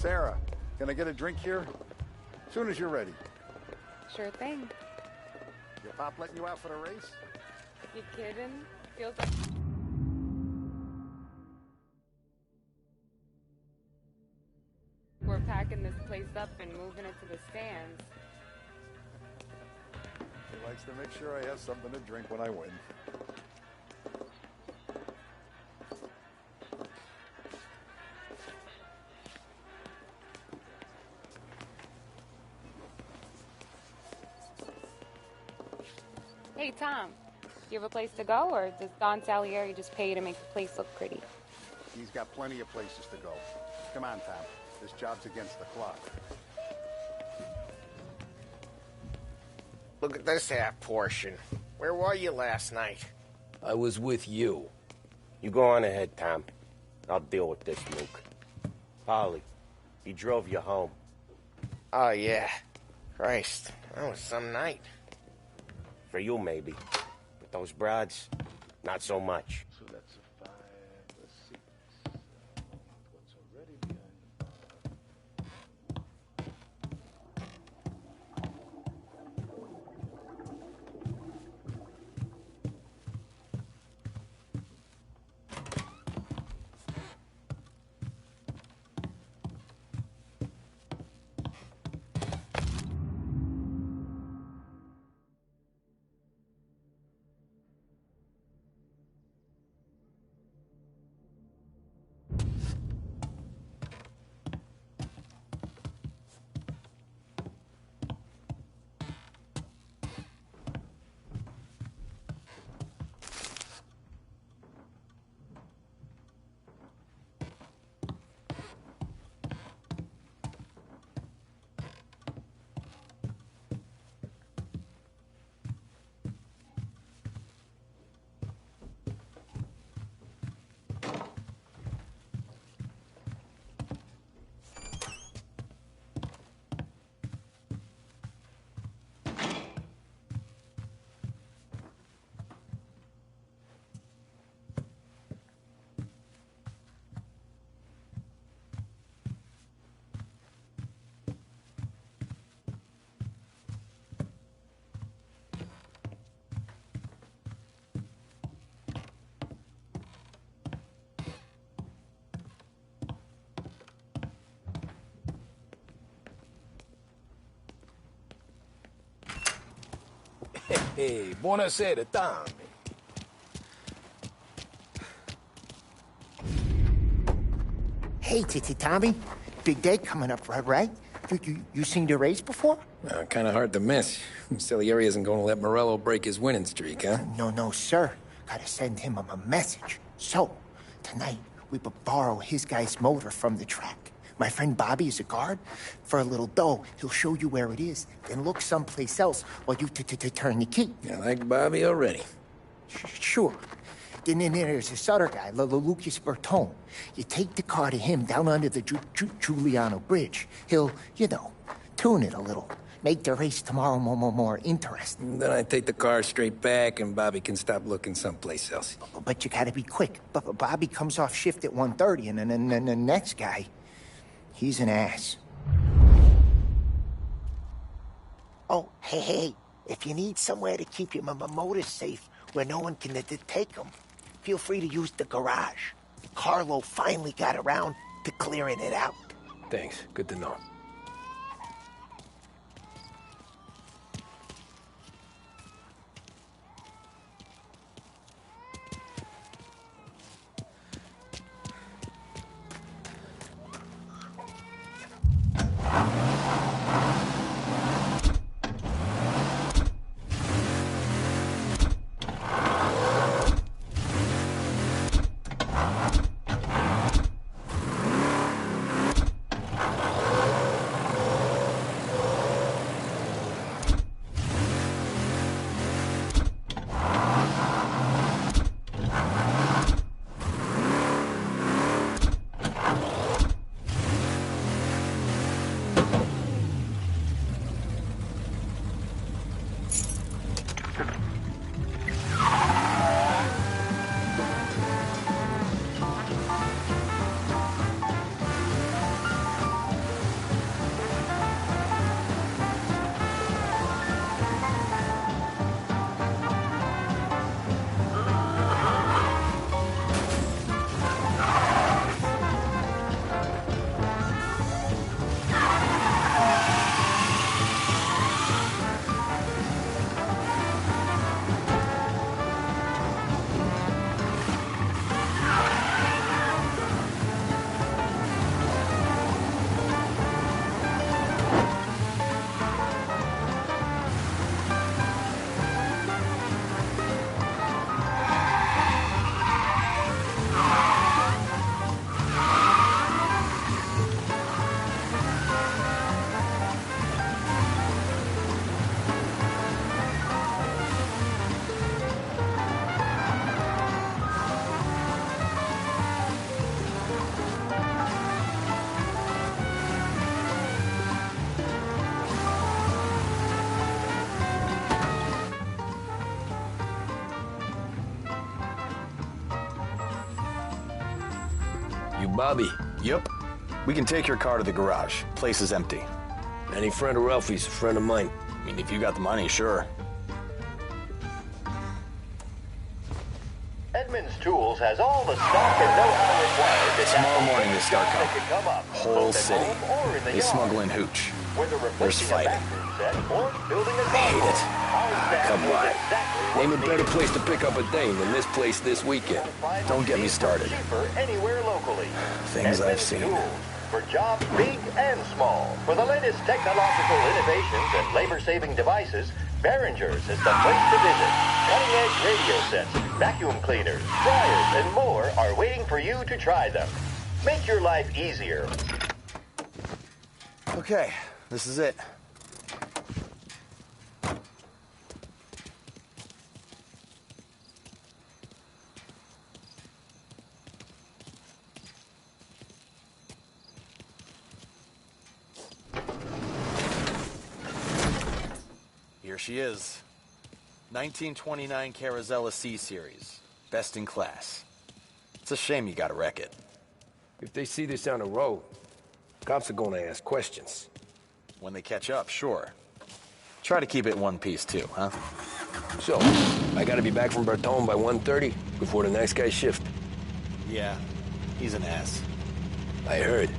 Sarah, can I get a drink here? As soon as you're ready. Sure thing. Your pop letting you out for the race? You kidding? Feels like... We're packing this place up and moving it to the stands. He likes to make sure I have something to drink when I win. Hey, Tom. You have a place to go, or does Don Salieri just pay you to make the place look pretty? He's got plenty of places to go. Come on, Tom. This job's against the clock. Look at this half portion. Where were you last night? I was with you. You go on ahead, Tom. I'll deal with this, Luke. Polly, he drove you home. Oh, yeah. Christ, that was some night. For you, maybe. But those broads, not so much. So that's a 5, a 6. What's already behind the bar? Hey, buonasera, Tommy. Hey, Tommy. Big day coming up, right? You seen the race before? Kind of hard to miss. Salieri isn't going to let Morello break his winning streak, huh? No, sir. Gotta send him a message. So, tonight, we borrow his guy's motor from the track. My friend Bobby is a guard. For a little dough, he'll show you where it is, then look someplace else while you turn the key. I like Bobby already. Sure. Then there's this other guy, Lucas Bertone. You take the car to him down under the Giuliano Bridge. He'll, tune it a little. Make the race tomorrow more interesting. Then I take the car straight back and Bobby can stop looking someplace else. But you gotta be quick. Bobby comes off shift at 1:30, and then the next guy, he's an ass. Oh, hey, if you need somewhere to keep your motor safe where no one can take them, feel free to use the garage. Carlo finally got around to clearing it out. Thanks. Good to know. Bobby. Yep. We can take your car to the garage. Place is empty. Any friend of Ralphie's a friend of mine. I mean, if you got the money, sure. Edmunds Tools has all the stock and know-how required. Tomorrow morning they start coming. Whole city. They smuggle in hooch. There's fighting. I hate it. Come on. Name a better place to pick up a dame than this place this weekend. Don't get me started. Anywhere locally. Things I've seen. For jobs big and small. For the latest technological innovations and labor-saving devices, Behringer's is the place to visit. Cutting-edge radio sets, vacuum cleaners, dryers, and more are waiting for you to try them. Make your life easier. Okay, this is it. Here she is. 1929 Carazella C-Series. Best in class. It's a shame you gotta wreck it. If they see this on the road, cops are gonna ask questions. When they catch up, sure. Try to keep it one piece too, huh? So, I gotta be back from Bertone by 1:30 before the next guy's shift. Yeah, he's an ass. I heard.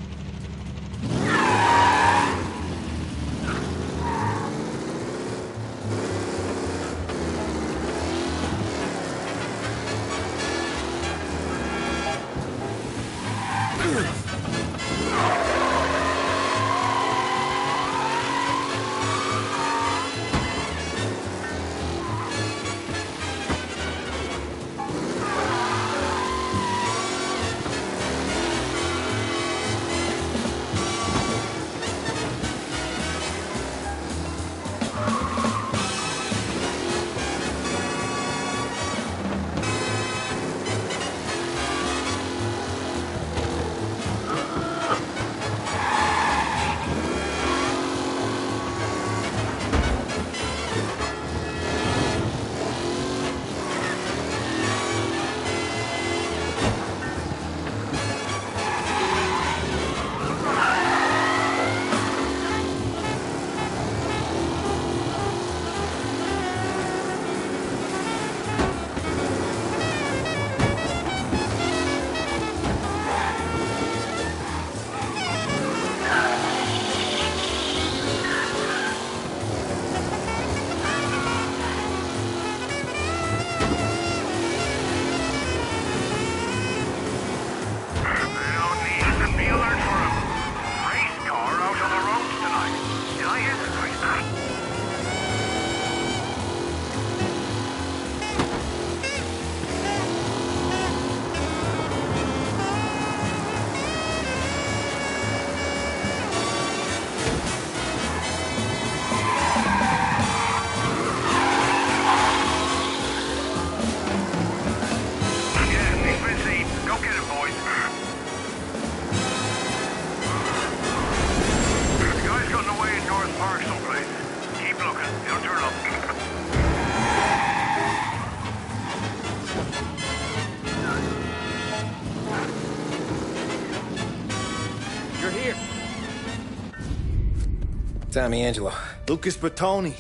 Tommy Angelo. Lucas Bertoni.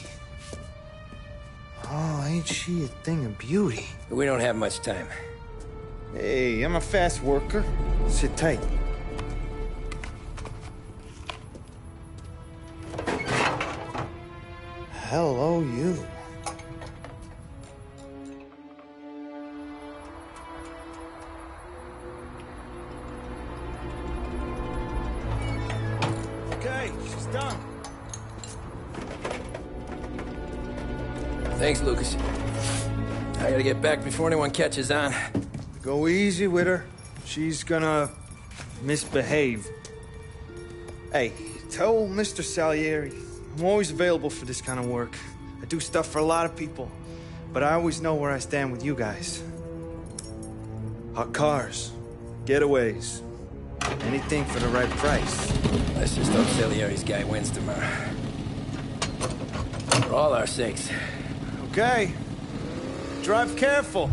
Oh, ain't she a thing of beauty? We don't have much time. Hey, I'm a fast worker. Sit tight. Hello, you. Okay, she's done. Thanks, Lucas. I gotta get back before anyone catches on. Go easy with her. She's gonna misbehave. Hey, tell Mr. Salieri I'm always available for this kind of work. I do stuff for a lot of people, but I always know where I stand with you guys. Hot cars, getaways, anything for the right price. Let's just hope Salieri's guy wins tomorrow. For all our sakes. Okay. Drive careful.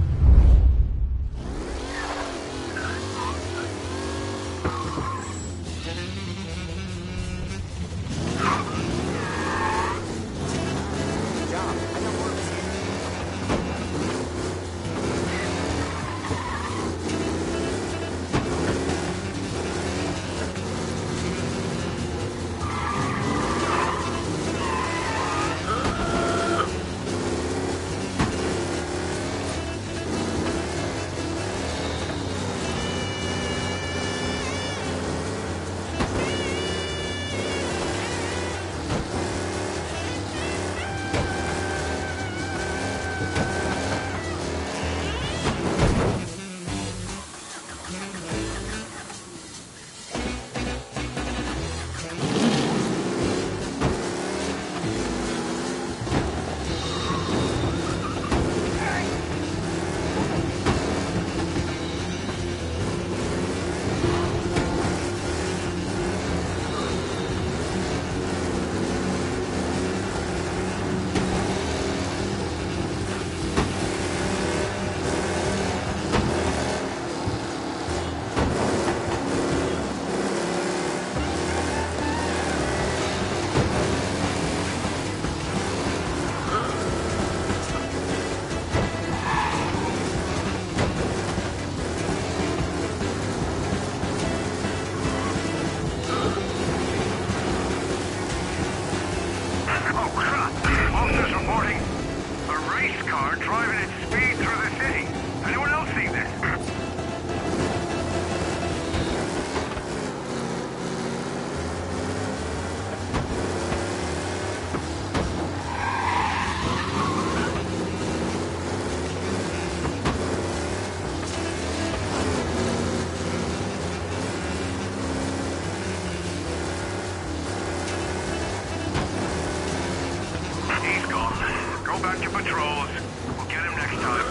controls. We'll get him next time.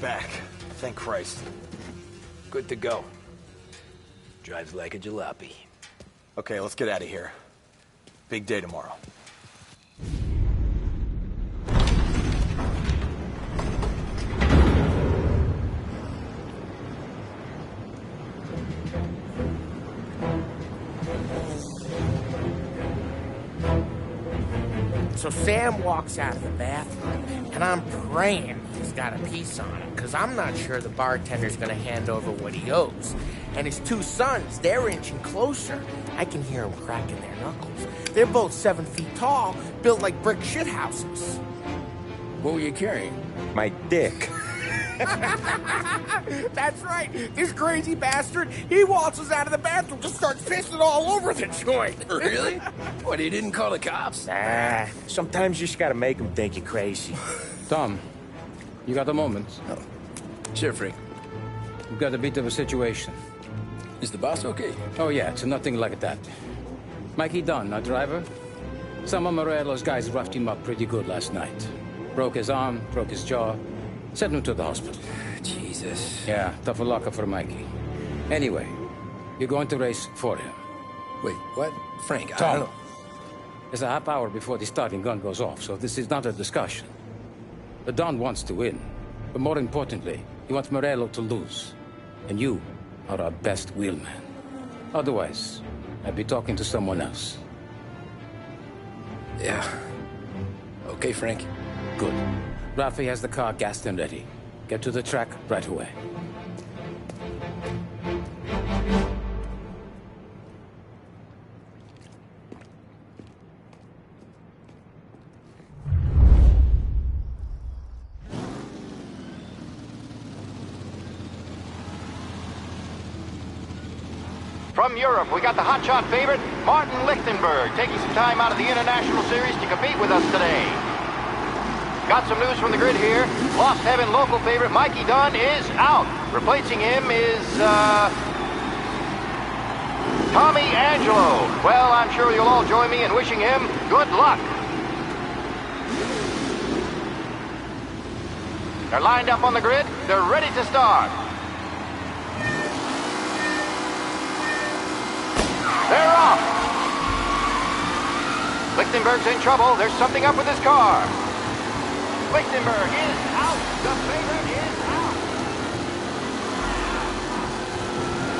Back. Thank Christ. Good to go. Drives like a jalopy. Okay, let's get out of here. Big day tomorrow. So Sam walks out of the bathroom, and I'm praying he's got a piece on him, because I'm not sure the bartender's going to hand over what he owes. And his two sons, they're inching closer. I can hear them cracking their knuckles. They're both 7 feet tall, built like brick shithouses. What were you carrying? My dick. That's right. This crazy bastard, he waltzes out of the bathroom, just starts pissing all over the joint. Really? What, he didn't call the cops? Sometimes you just gotta make them think you're crazy. Tom, you got a moment? Oh. Sure, Frank. We've got a bit of a situation. Is the boss okay? Oh, yeah, it's nothing like that. Mikey Dunn, our driver. Some of Morello's guys roughed him up pretty good last night. Broke his arm, broke his jaw. Sent him to the hospital. Jesus. Yeah, tough luck for Mikey. Anyway, you're going to race for him. Wait, what? Frank, Tom, I don't know. It's a half hour before the starting gun goes off, so this is not a discussion. The Don wants to win, but more importantly, he wants Morello to lose. And you are our best wheelman. Otherwise, I'd be talking to someone else. Yeah. Okay, Frank. Good. Rafi has the car gassed and ready. Get to the track right away. From Europe, we got the hotshot favorite, Martin Lichtenberg, taking some time out of the International Series to compete with us today. Got some news from the grid here. Lost Heaven local favorite Mikey Dunn is out. Replacing him is, Tommy Angelo. Well, I'm sure you'll all join me in wishing him good luck. They're lined up on the grid. They're ready to start. They're off. Lichtenberg's in trouble. There's something up with his car. Lichtenberg is out. The favorite is out.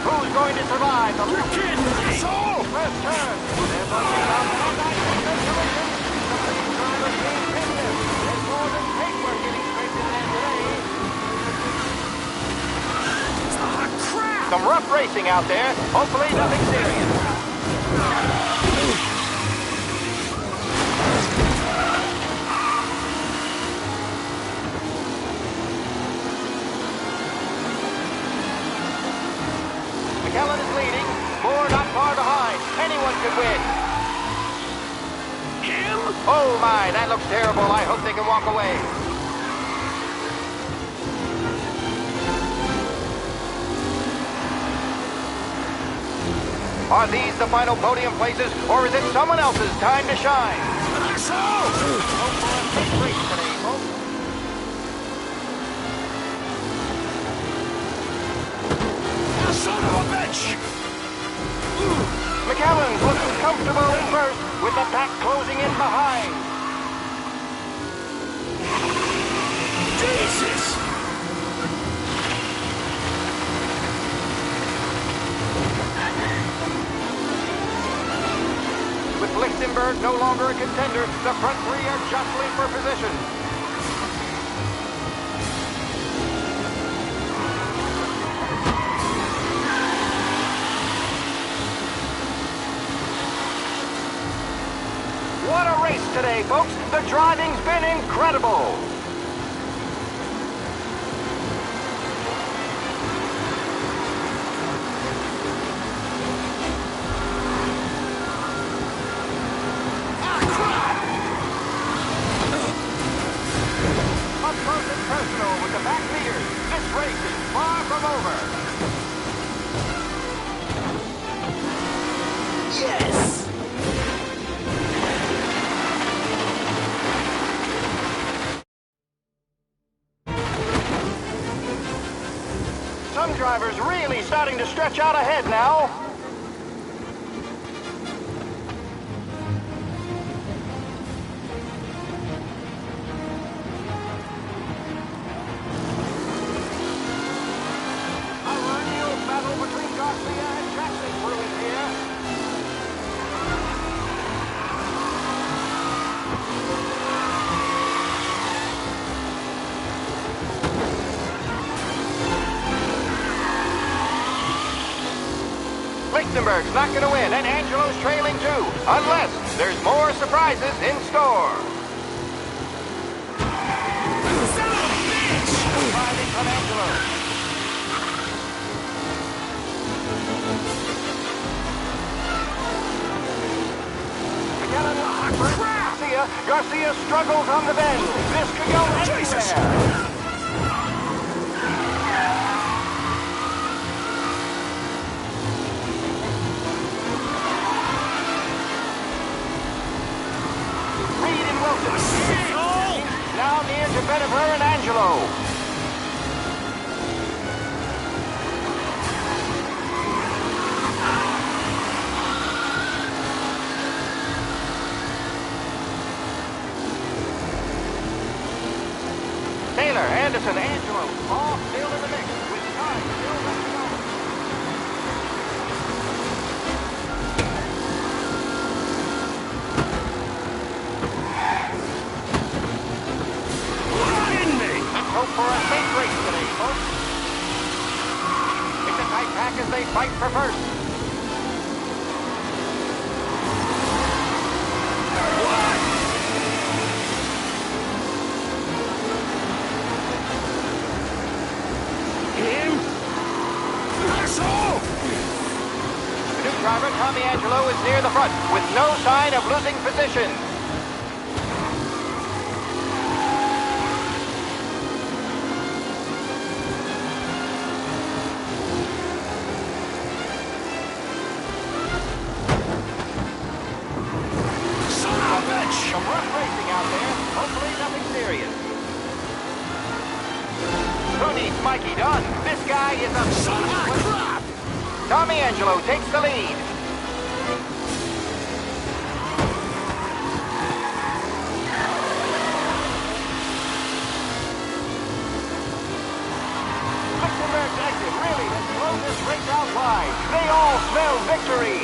Who's going to survive? The left turn. They're busting out all night in this collision. The lead driver being pinned. There's more than paper getting scraped in there today. Ah, crap! Some rough racing out there. Hopefully nothing serious. McKellen is leading. Moore not far behind. Anyone could win. Him? Oh my, that looks terrible. I hope they can walk away. Are these the final podium places, or is it someone else's time to shine? Son of a bitch! McAllen's looking comfortable in first, with the pack closing in behind. Jesus! With Lichtenberg no longer a contender, the front three are jostling for position. today, folks. The driving's been incredible. Up close and personal with the back leaders. This race is far from over. Yes! Some drivers really starting to stretch out ahead now. A real battle between Garcia and Jackson brewing here. Lichtenberg's not going to win, and Angelo's trailing too, unless there's more surprises in store. Son of a bitch! Driving from Angelo. Garcia struggles on the bend. This could go anywhere. Now near to Benever and Angelo. Taylor, Anderson, Angelo, all still in the mix with time still left to go. Hope for a safe race today, folks. It's a tight pack as they fight for first. What? Him? Asshole! The new driver, Tommy Angelo, is near the front with no sign of losing position. Some rough racing out there. Hopefully nothing serious. Who needs Mikey Dunn? This guy is a son of a crap! Tommy Angelo takes the lead. Lichtenberg's exit really has blown this race out wide. They all smell victory.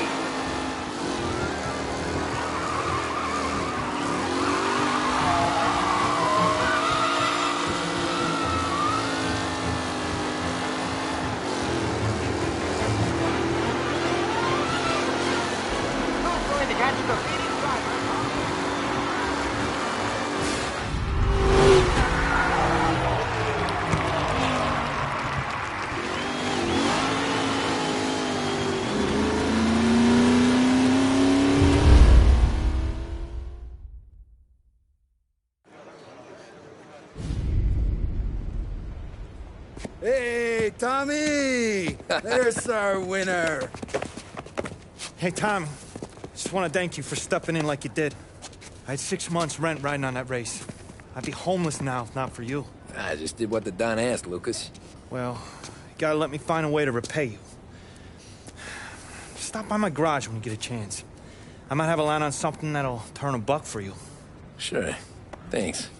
Hey, Tommy! There's our winner. Hey, Tom. Just want to thank you for stepping in like you did. I had 6 months rent riding on that race. I'd be homeless now if not for you. I just did what the Don asked, Lucas. Well, you gotta let me find a way to repay you. Stop by my garage when you get a chance. I might have a line on something that'll turn $1 for you. Sure. Thanks.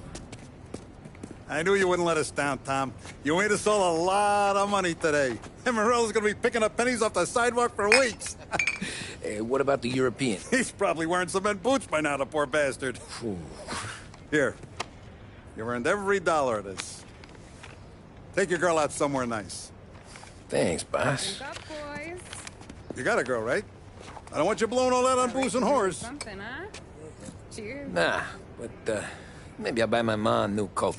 I knew you wouldn't let us down, Tom. You made us all a lot of money today. And Morello's gonna be picking up pennies off the sidewalk for weeks. Hey, what about the European? He's probably wearing cement boots by now, the poor bastard. Here. You earned every dollar of this. Take your girl out somewhere nice. Thanks, boss. Wake up, boys. You got a girl, right? I don't want you blowing all that on booze and whores. Something, huh? Cheers. Nah, but maybe I'll buy my ma a new coat.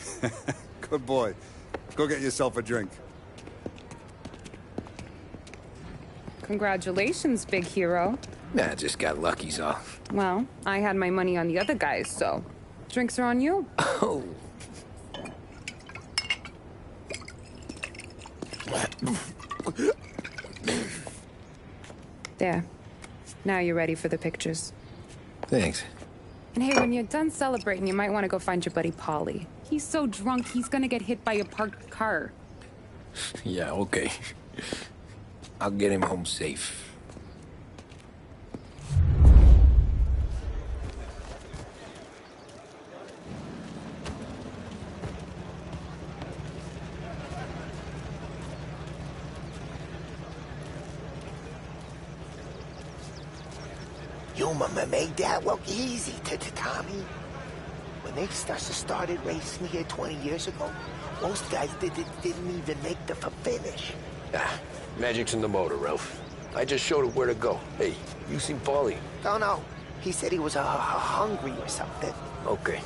Good boy. Go get yourself a drink. Congratulations, big hero. Nah, just got lucky's off. Well, I had my money on the other guys, so drinks are on you. Oh. There. Now you're ready for the pictures. Thanks. And hey, when you're done celebrating, you might want to go find your buddy Paulie. He's so drunk, he's gonna get hit by a parked car. Yeah, okay. I'll get him home safe. You made that look easy, Tommy. When they started racing here 20 years ago, most guys didn't even make the finish. Ah, magic's in the motor, Ralph. I just showed it where to go. Hey, you seen Paulie? No. He said he was hungry or something. Okay.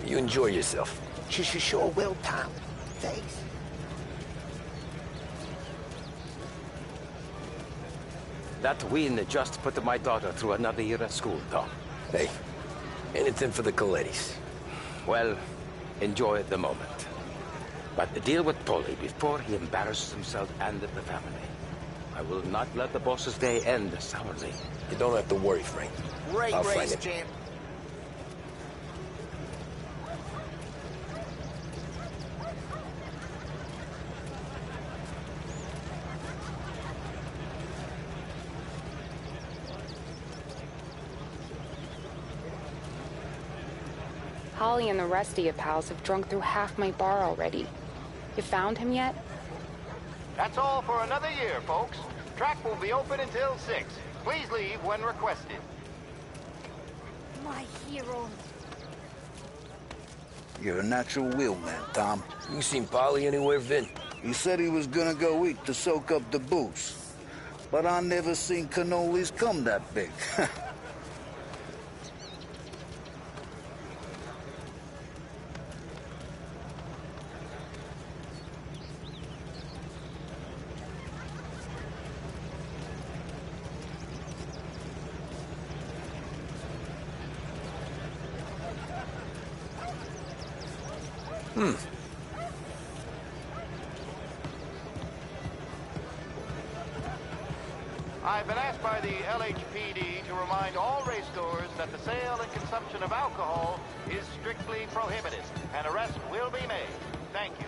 You enjoy yourself. Sure will, Tom. Thanks. That win just put my daughter through another year at school, Tom. Hey, anything for the Colettis. Well, enjoy the moment. But deal with Paulie before he embarrasses himself and the family. I will not let the boss's day end sourly. You don't have to worry, Frank. Great I'll find race, it. champ. Holly and the rest of your pals have drunk through half my bar already. You found him yet? That's all for another year, folks. Track will be open until 6. Please leave when requested. My hero. You're a natural wheelman, Tom. You seen Paulie anywhere, Vin? He said he was gonna go eat to soak up the booze. But I never seen cannolis come that big. I've been asked by the LHPD to remind all racegoers that the sale and consumption of alcohol is strictly prohibited, and arrest will be made. Thank you.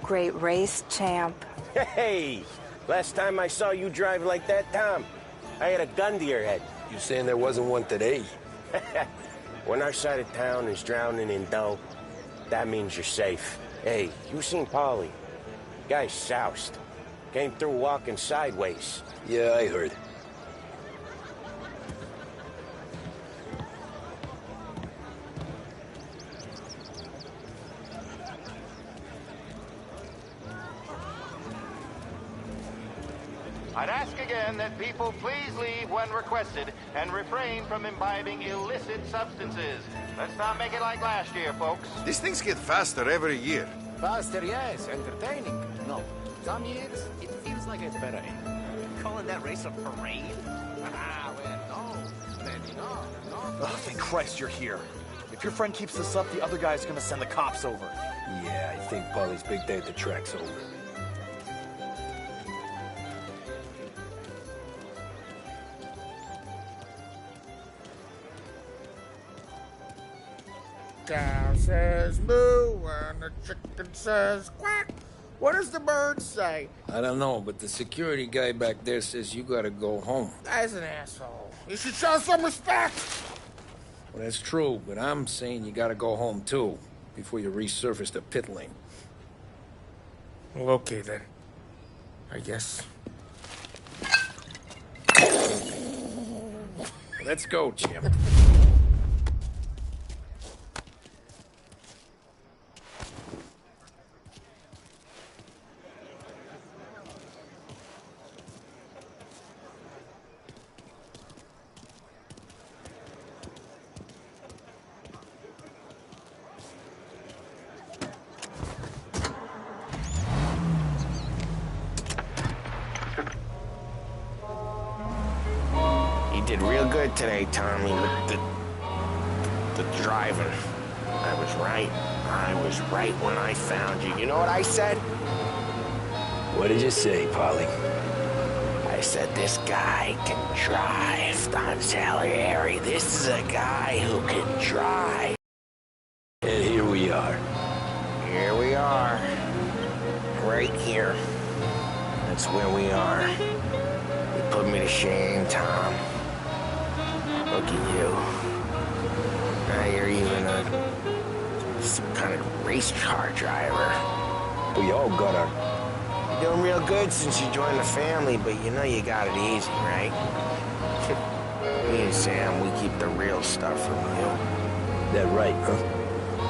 Great race, champ. Hey! Last time I saw you drive like that, Tom, I had a gun to your head. You saying there wasn't one today? When our side of town is drowning in dough, that means you're safe. Hey, you seen Paulie? Guy's soused. Came through walking sideways. Yeah, I heard. I'd ask again that people please leave when requested and refrain from imbibing illicit substances. Let's not make it like last year, folks. These things get faster every year. Faster, yes. Entertaining. No. Some years, it feels like a parade. Calling that race a parade? Ah, well, no. Maybe not. No. Oh, thank Christ you're here. If your friend keeps this up, the other guy's gonna send the cops over. Yeah, I think Paulie's big day at the track's over. Cow says moo and the chicken says quack. What does the bird say? I don't know, but the security guy back there says you gotta go home. Guy's an asshole. You should show some respect. Well, that's true, but I'm saying you gotta go home too, before you resurface the pit lane. Well, okay then. I guess. Let's go, champ. did real good today, Tommy, with the driving. I was right. I was right when I found you. You know what I said? What did you say, Polly? I said, this guy can drive, Don Salieri. This is a guy who can drive. And here we are. Here we are. Right here. That's where we are. You put me to shame, Tom. Look at you. Now you're even some kind of race car driver. We all got our... You're doing real good since you joined the family, but you know you got it easy, right? Me and Sam, we keep the real stuff from you. That right, huh?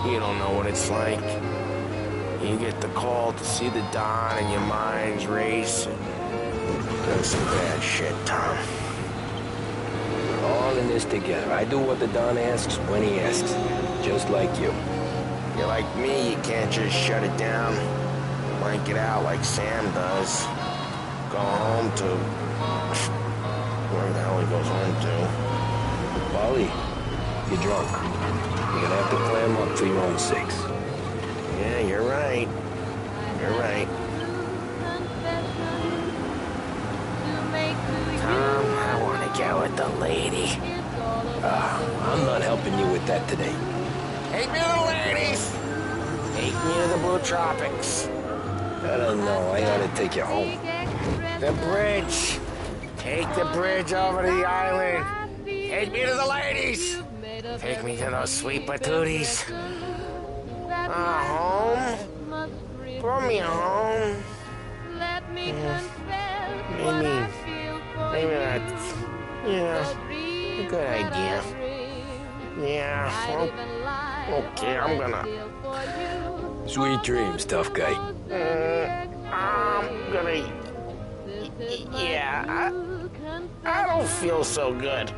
You don't know what it's like. You get the call to see the Don and your mind's racing. Doing some bad shit, Tom. We're all in this together. I do what the Don asks when he asks. Just like you. You're like me, you can't just shut it down. Blank it out like Sam does. Go home to... wherever the hell he goes home to. Polly, you're drunk. You're gonna have to clam up for your own sakes. Yeah, you're right. You're right. Tom, I want to get with the lady. I'm not helping you with that today. Take me to the ladies! Take me to the Blue Tropics. I don't know. I ought to take you home. The bridge. Take the bridge over to the island. Take me to the ladies. Take me to those sweet patooties. Home? Throw me home. Maybe that's, a good idea. Yeah, well, okay, I'm gonna... Sweet dreams, tough guy. I'm gonna... Yeah, I don't feel so good.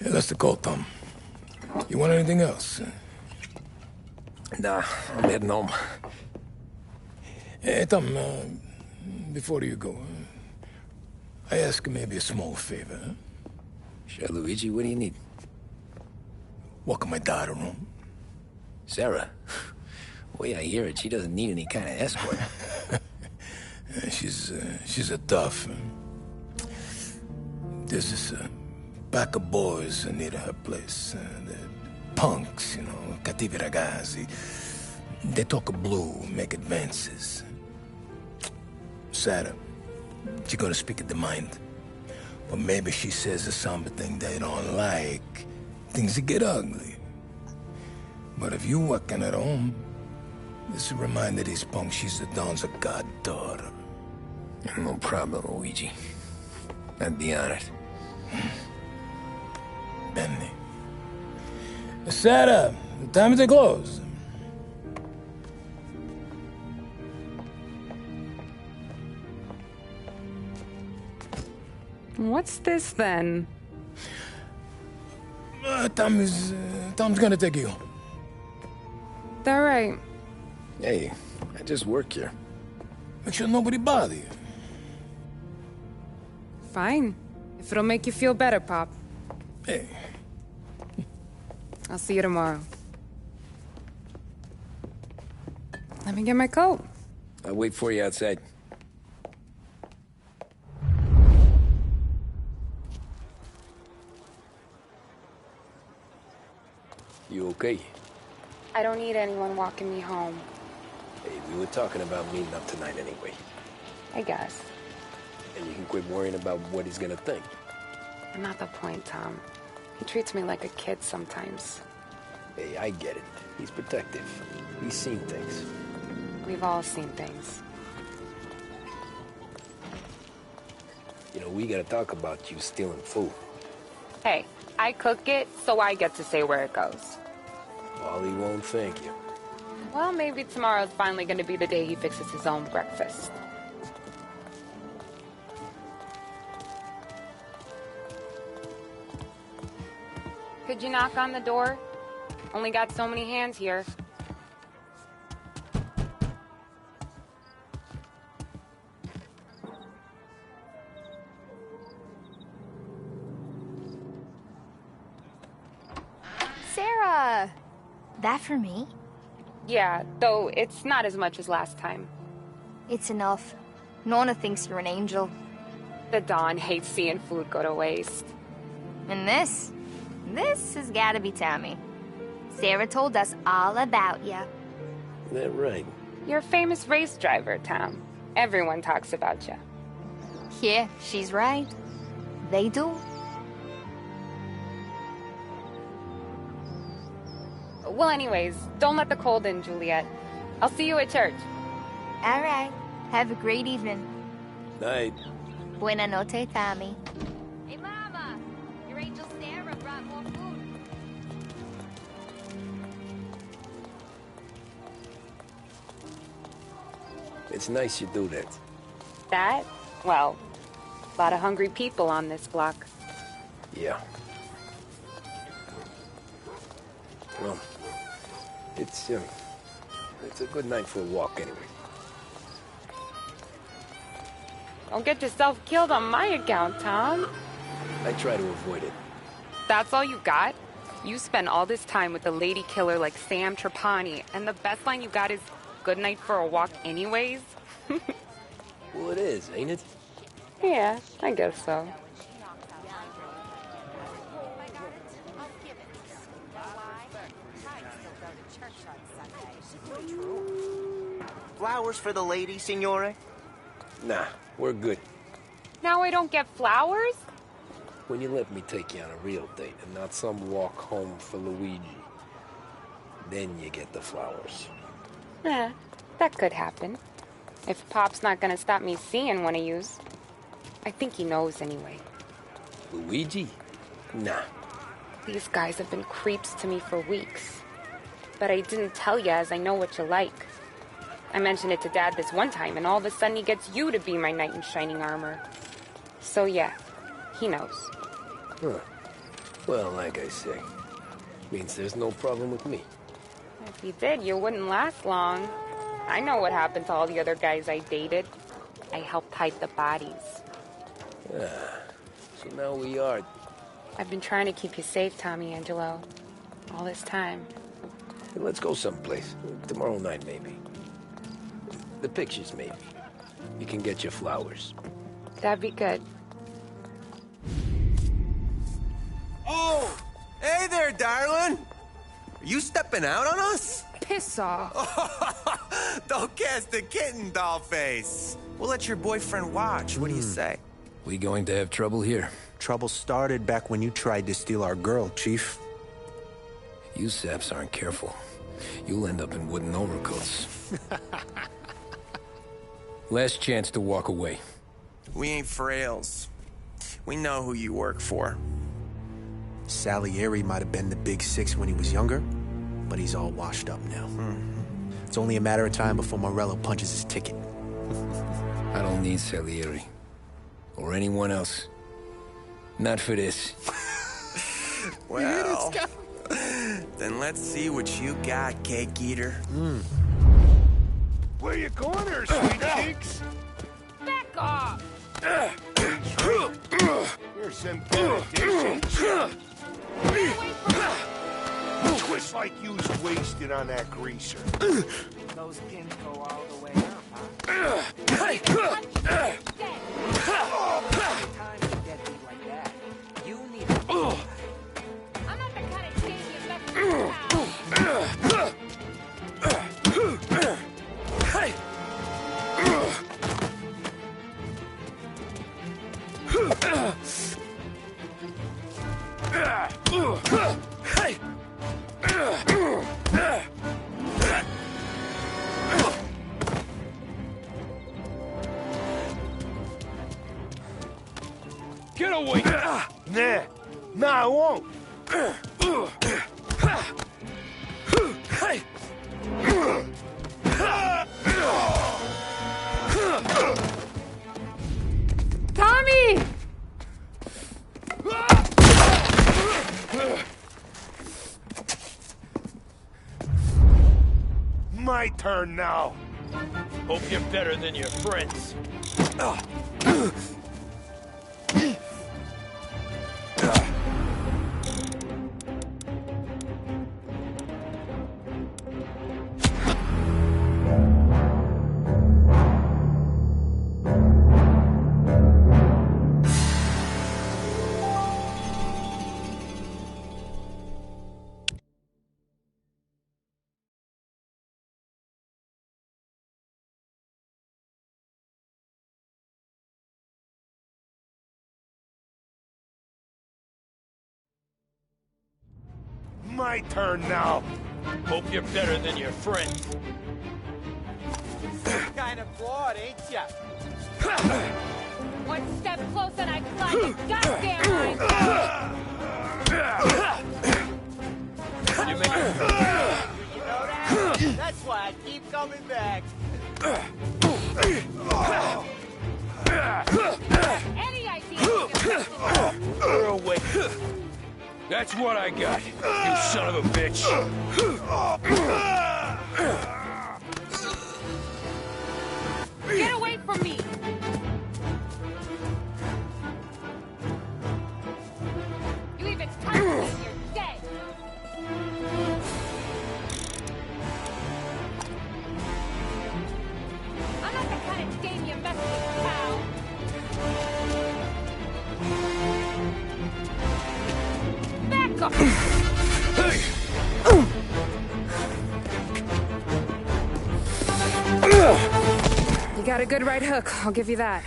Yeah, that's the call, Tom. You want anything else? Nah, I'm heading home. Hey, Tom, before you go, I ask maybe a small favor. Huh? Sure, Luigi, what do you need? Walk my daughter home. Sarah? The way I hear it, she doesn't need any kind of escort. She's a tough. There's this pack of boys near her place. They're punks, cattivi ragazzi. They talk blue, make advances. Sarah, she's gonna speak at the mind. But maybe she says something they don't like. Things get ugly. But if you working at home, this will remind these punks she's the Don's goddaughter. No problem, Luigi. I'd be honored. Benny. Sarah, the time to close. What's this then? Tom's gonna take you. All right. Hey, I just work here. Make sure nobody bother you. Fine. If it'll make you feel better, Pop. Hey. I'll see you tomorrow. Let me get my coat. I'll wait for you outside. You okay? I don't need anyone walking me home. Hey, we were talking about meeting up tonight anyway. I guess. And you can quit worrying about what he's gonna think. Not the point, Tom. He treats me like a kid sometimes. Hey, I get it. He's protective. He's seen things. We've all seen things. You know, we gotta talk about you stealing food. Hey, I cook it, so I get to say where it goes. Wally won't thank you. Well, maybe tomorrow's finally gonna be the day he fixes his own breakfast. Could you knock on the door? Only got so many hands here. Sarah! That for me? Yeah, though it's not as much as last time. It's enough. Nona thinks you're an angel. The Dawn hates seeing food go to waste. And this has gotta be Tommy. Sarah told us all about ya. That right? You're a famous race driver, Tom. Everyone talks about you. Yeah, she's right. They do. Well, anyways, don't let the cold in, Juliet. I'll see you at church. All right. Have a great evening. Night. Buena noche, Tommy. Hey, Mama! Your angel Sarah brought more food. It's nice you do that. That? Well, a lot of hungry people on this block. Yeah. Well, it's a good night for a walk anyway. Don't get yourself killed on my account, Tom. I try to avoid it. That's all you got? You spend all this time with a lady killer like Sam Trapani, and the best line you got is, "Good night for a walk anyways"? Well, it is, ain't it? Yeah, I guess so. Flowers for the lady, signore? Nah, we're good. Now I don't get flowers? When you let me take you on a real date and not some walk home for Luigi, then you get the flowers. Yeah, that could happen. If Pop's not gonna stop me seeing one of yous. I think he knows anyway. Luigi? Nah. These guys have been creeps to me for weeks. But I didn't tell you as I know what you like. I mentioned it to Dad this one time, and all of a sudden he gets you to be my knight in shining armor. So yeah, he knows. Huh. Well, like I say, means there's no problem with me. If he did, you wouldn't last long. I know what happened to all the other guys I dated. I helped hide the bodies. So now we are... I've been trying to keep you safe, Tommy Angelo. All this time. Hey, let's go someplace. Tomorrow night, maybe. The pictures, maybe. You can get your flowers. That'd be good. Oh! Hey there, darling! Are you stepping out on us? Piss off. Don't cast the kitten, dollface. We'll let your boyfriend watch. What do you say? We going to have trouble here? Trouble started back when you tried to steal our girl, Chief. You saps aren't careful. You'll end up in wooden overcoats. Last chance to walk away. We ain't frails. We know who you work for. Salieri might have been the big six when he was younger, but he's all washed up now. It's only a matter of time before Morello punches his ticket. I don't need Salieri. Or anyone else. Not for this. Well, then let's see what you got, cake eater. Where you going there, sweet cheeks? Back off! Here's some good addition. Twist like you was wasted on that greaser. Those pins go all the way up, huh? Time to get beat like that. You need I'm not the kind of baby you left around. Get away! Nah, I won't. My turn now. Hope you're better than your friends. My turn now. Hope you're better than your friends. Kind of broad, ain't ya? One step closer and I climb the goddamn line. You make You know that? That's why I keep coming back. Any idea you can You're awake. That's what I got, you son of a bitch. Get away from me! You even touch me, you're dead! I'm not the kind of game you mess with, pal! Back up! You got a good right hook, I'll give you that.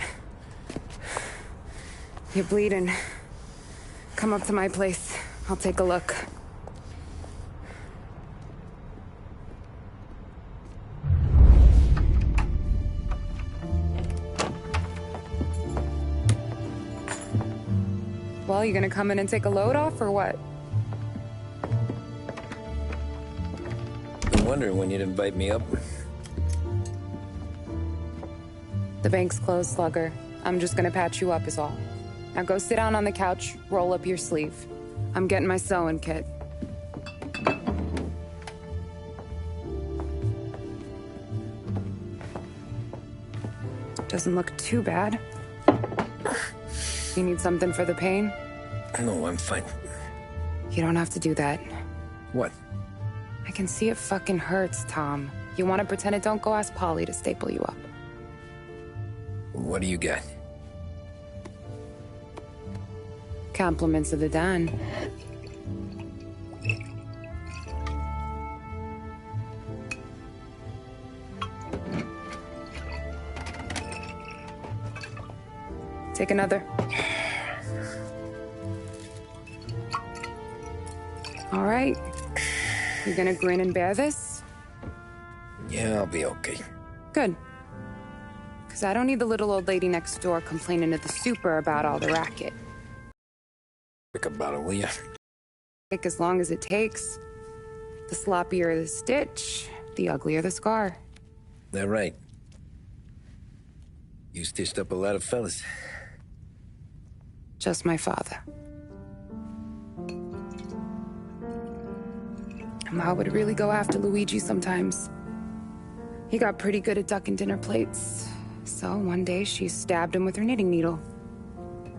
You're bleeding. Come up to my place. I'll take a look. Well, you gonna come in and take a load off, or what? Been wondering when you'd invite me up. The bank's closed, Slugger. I'm just gonna patch you up is all. Now go sit down on the couch, roll up your sleeve. I'm getting my sewing kit. Doesn't look too bad. You need something for the pain? No, I'm fine. You don't have to do that. What? I can see it fucking hurts, Tom. You want to pretend it don't go ask Polly to staple you up. What do you got? Compliments of the Don. Take another. All right. You gonna grin and bear this? Yeah, I'll be okay. Good. Because I don't need the little old lady next door complaining to the super about all the racket. Quick about it, will ya? Take as long as it takes. The sloppier the stitch, the uglier the scar. That right. You stitched up a lot of fellas. Just my father. Ma would really go after Luigi sometimes. He got pretty good at ducking dinner plates. So one day she stabbed him with her knitting needle.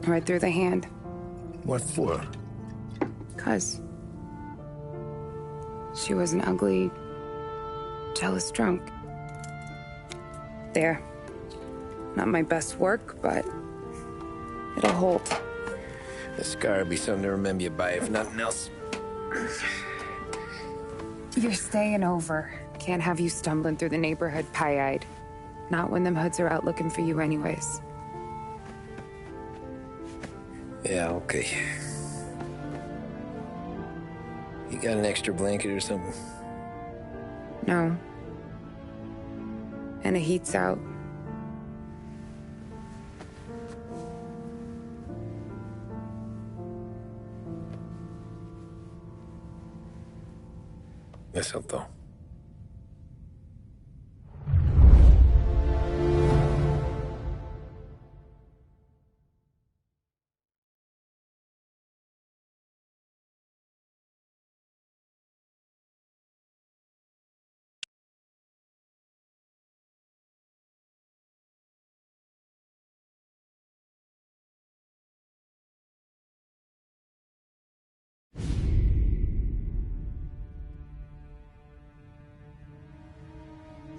Right through the hand. What for? 'Cause she was an ugly, jealous drunk. There. Not my best work, but it'll hold. The scar will be something to remember you by, if nothing else. You're staying over. Can't have you stumbling through the neighborhood pie-eyed. Not when them hoods are out looking for you anyways. Yeah, okay. You got an extra blanket or something? No. And the heat's out. Eso todo.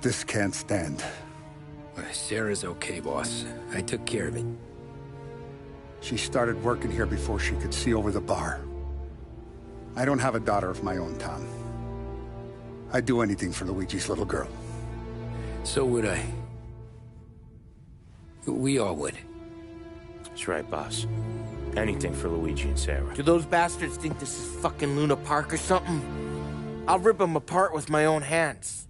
this can't stand. Sarah's okay, boss. I took care of it. She started working here before she could see over the bar. I don't have a daughter of my own, Tom. I'd do anything for Luigi's little girl. So would I. We all would. That's right, boss. Anything for Luigi and Sarah. Do those bastards think this is fucking Luna Park or something? I'll rip them apart with my own hands.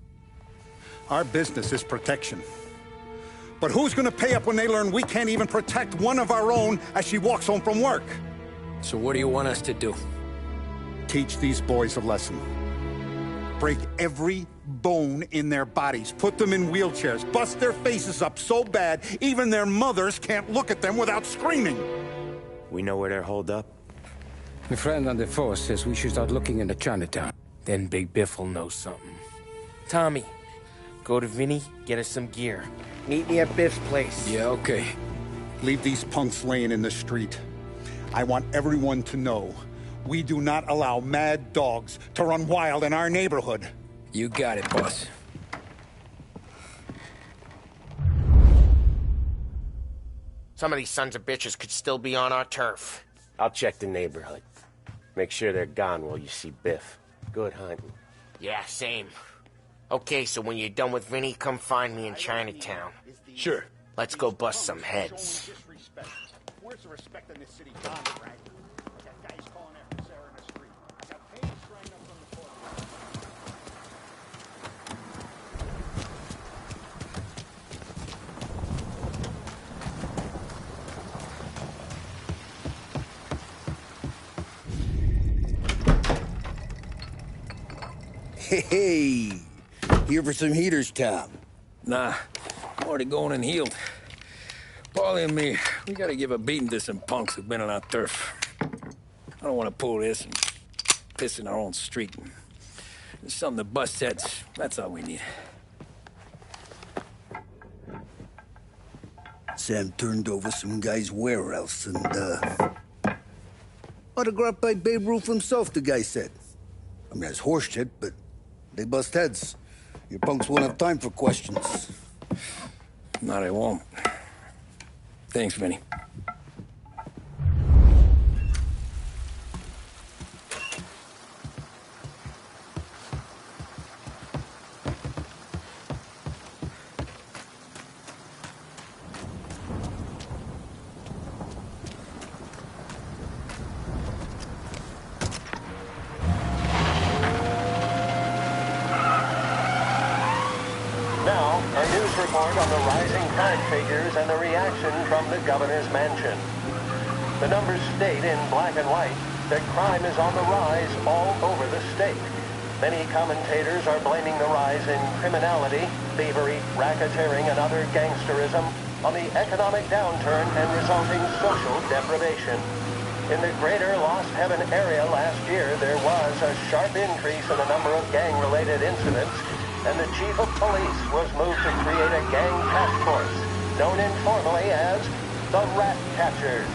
Our business is protection. But who's gonna pay up when they learn we can't even protect one of our own as she walks home from work? So what do you want us to do? Teach these boys a lesson. Break every bone in their bodies. Put them in wheelchairs. Bust their faces up so bad, even their mothers can't look at them without screaming. We know where they're holed up? My friend on the force says we should start looking into Chinatown. Then Big Biff will know something. Tommy, go to Vinny, get us some gear. Meet me at Biff's place. Yeah, okay. Leave these punks laying in the street. I want everyone to know we do not allow mad dogs to run wild in our neighborhood. You got it, boss. Some of these sons of bitches could still be on our turf. I'll check the neighborhood. Make sure they're gone while you see Biff. Good hunting. Yeah, same. Okay, so when you're done with Vinny, come find me in Chinatown. Sure. Let's go bust some heads. Where's the respect in this city gone, right? That guy's calling after Sarah in the street. Got paid straight up from the court. Hey, here for some heaters, Tom? Nah, I'm already going and healed. Paulie and me, we gotta give a beating to some punks who've been on our turf. I don't want to pull this and piss in our own street. There's something to bust heads. That's all we need. Sam turned over some guy's warehouse and, autographed by Babe Ruth himself, the guy said. I mean, that's horse shit, but they bust heads. Your punks won't have time for questions. No, they won't. Thanks, Vinny. Now, a news report on the rising crime figures and the reaction from the governor's mansion. The numbers state in black and white that crime is on the rise all over the state. Many commentators are blaming the rise in criminality, thievery, racketeering, and other gangsterism on the economic downturn and resulting social deprivation. In the greater Lost Heaven area last year, there was a sharp increase in the number of gang-related incidents, and the chief of police was moved to create a gang task force, known informally as the Rat Catchers.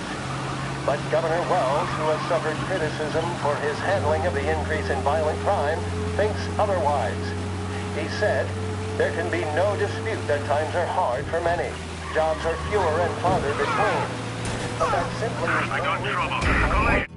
But Governor Wells, who has suffered criticism for his handling of the increase in violent crime, thinks otherwise. He said, "There can be no dispute that times are hard for many. Jobs are fewer and farther between. But that simply is no reason to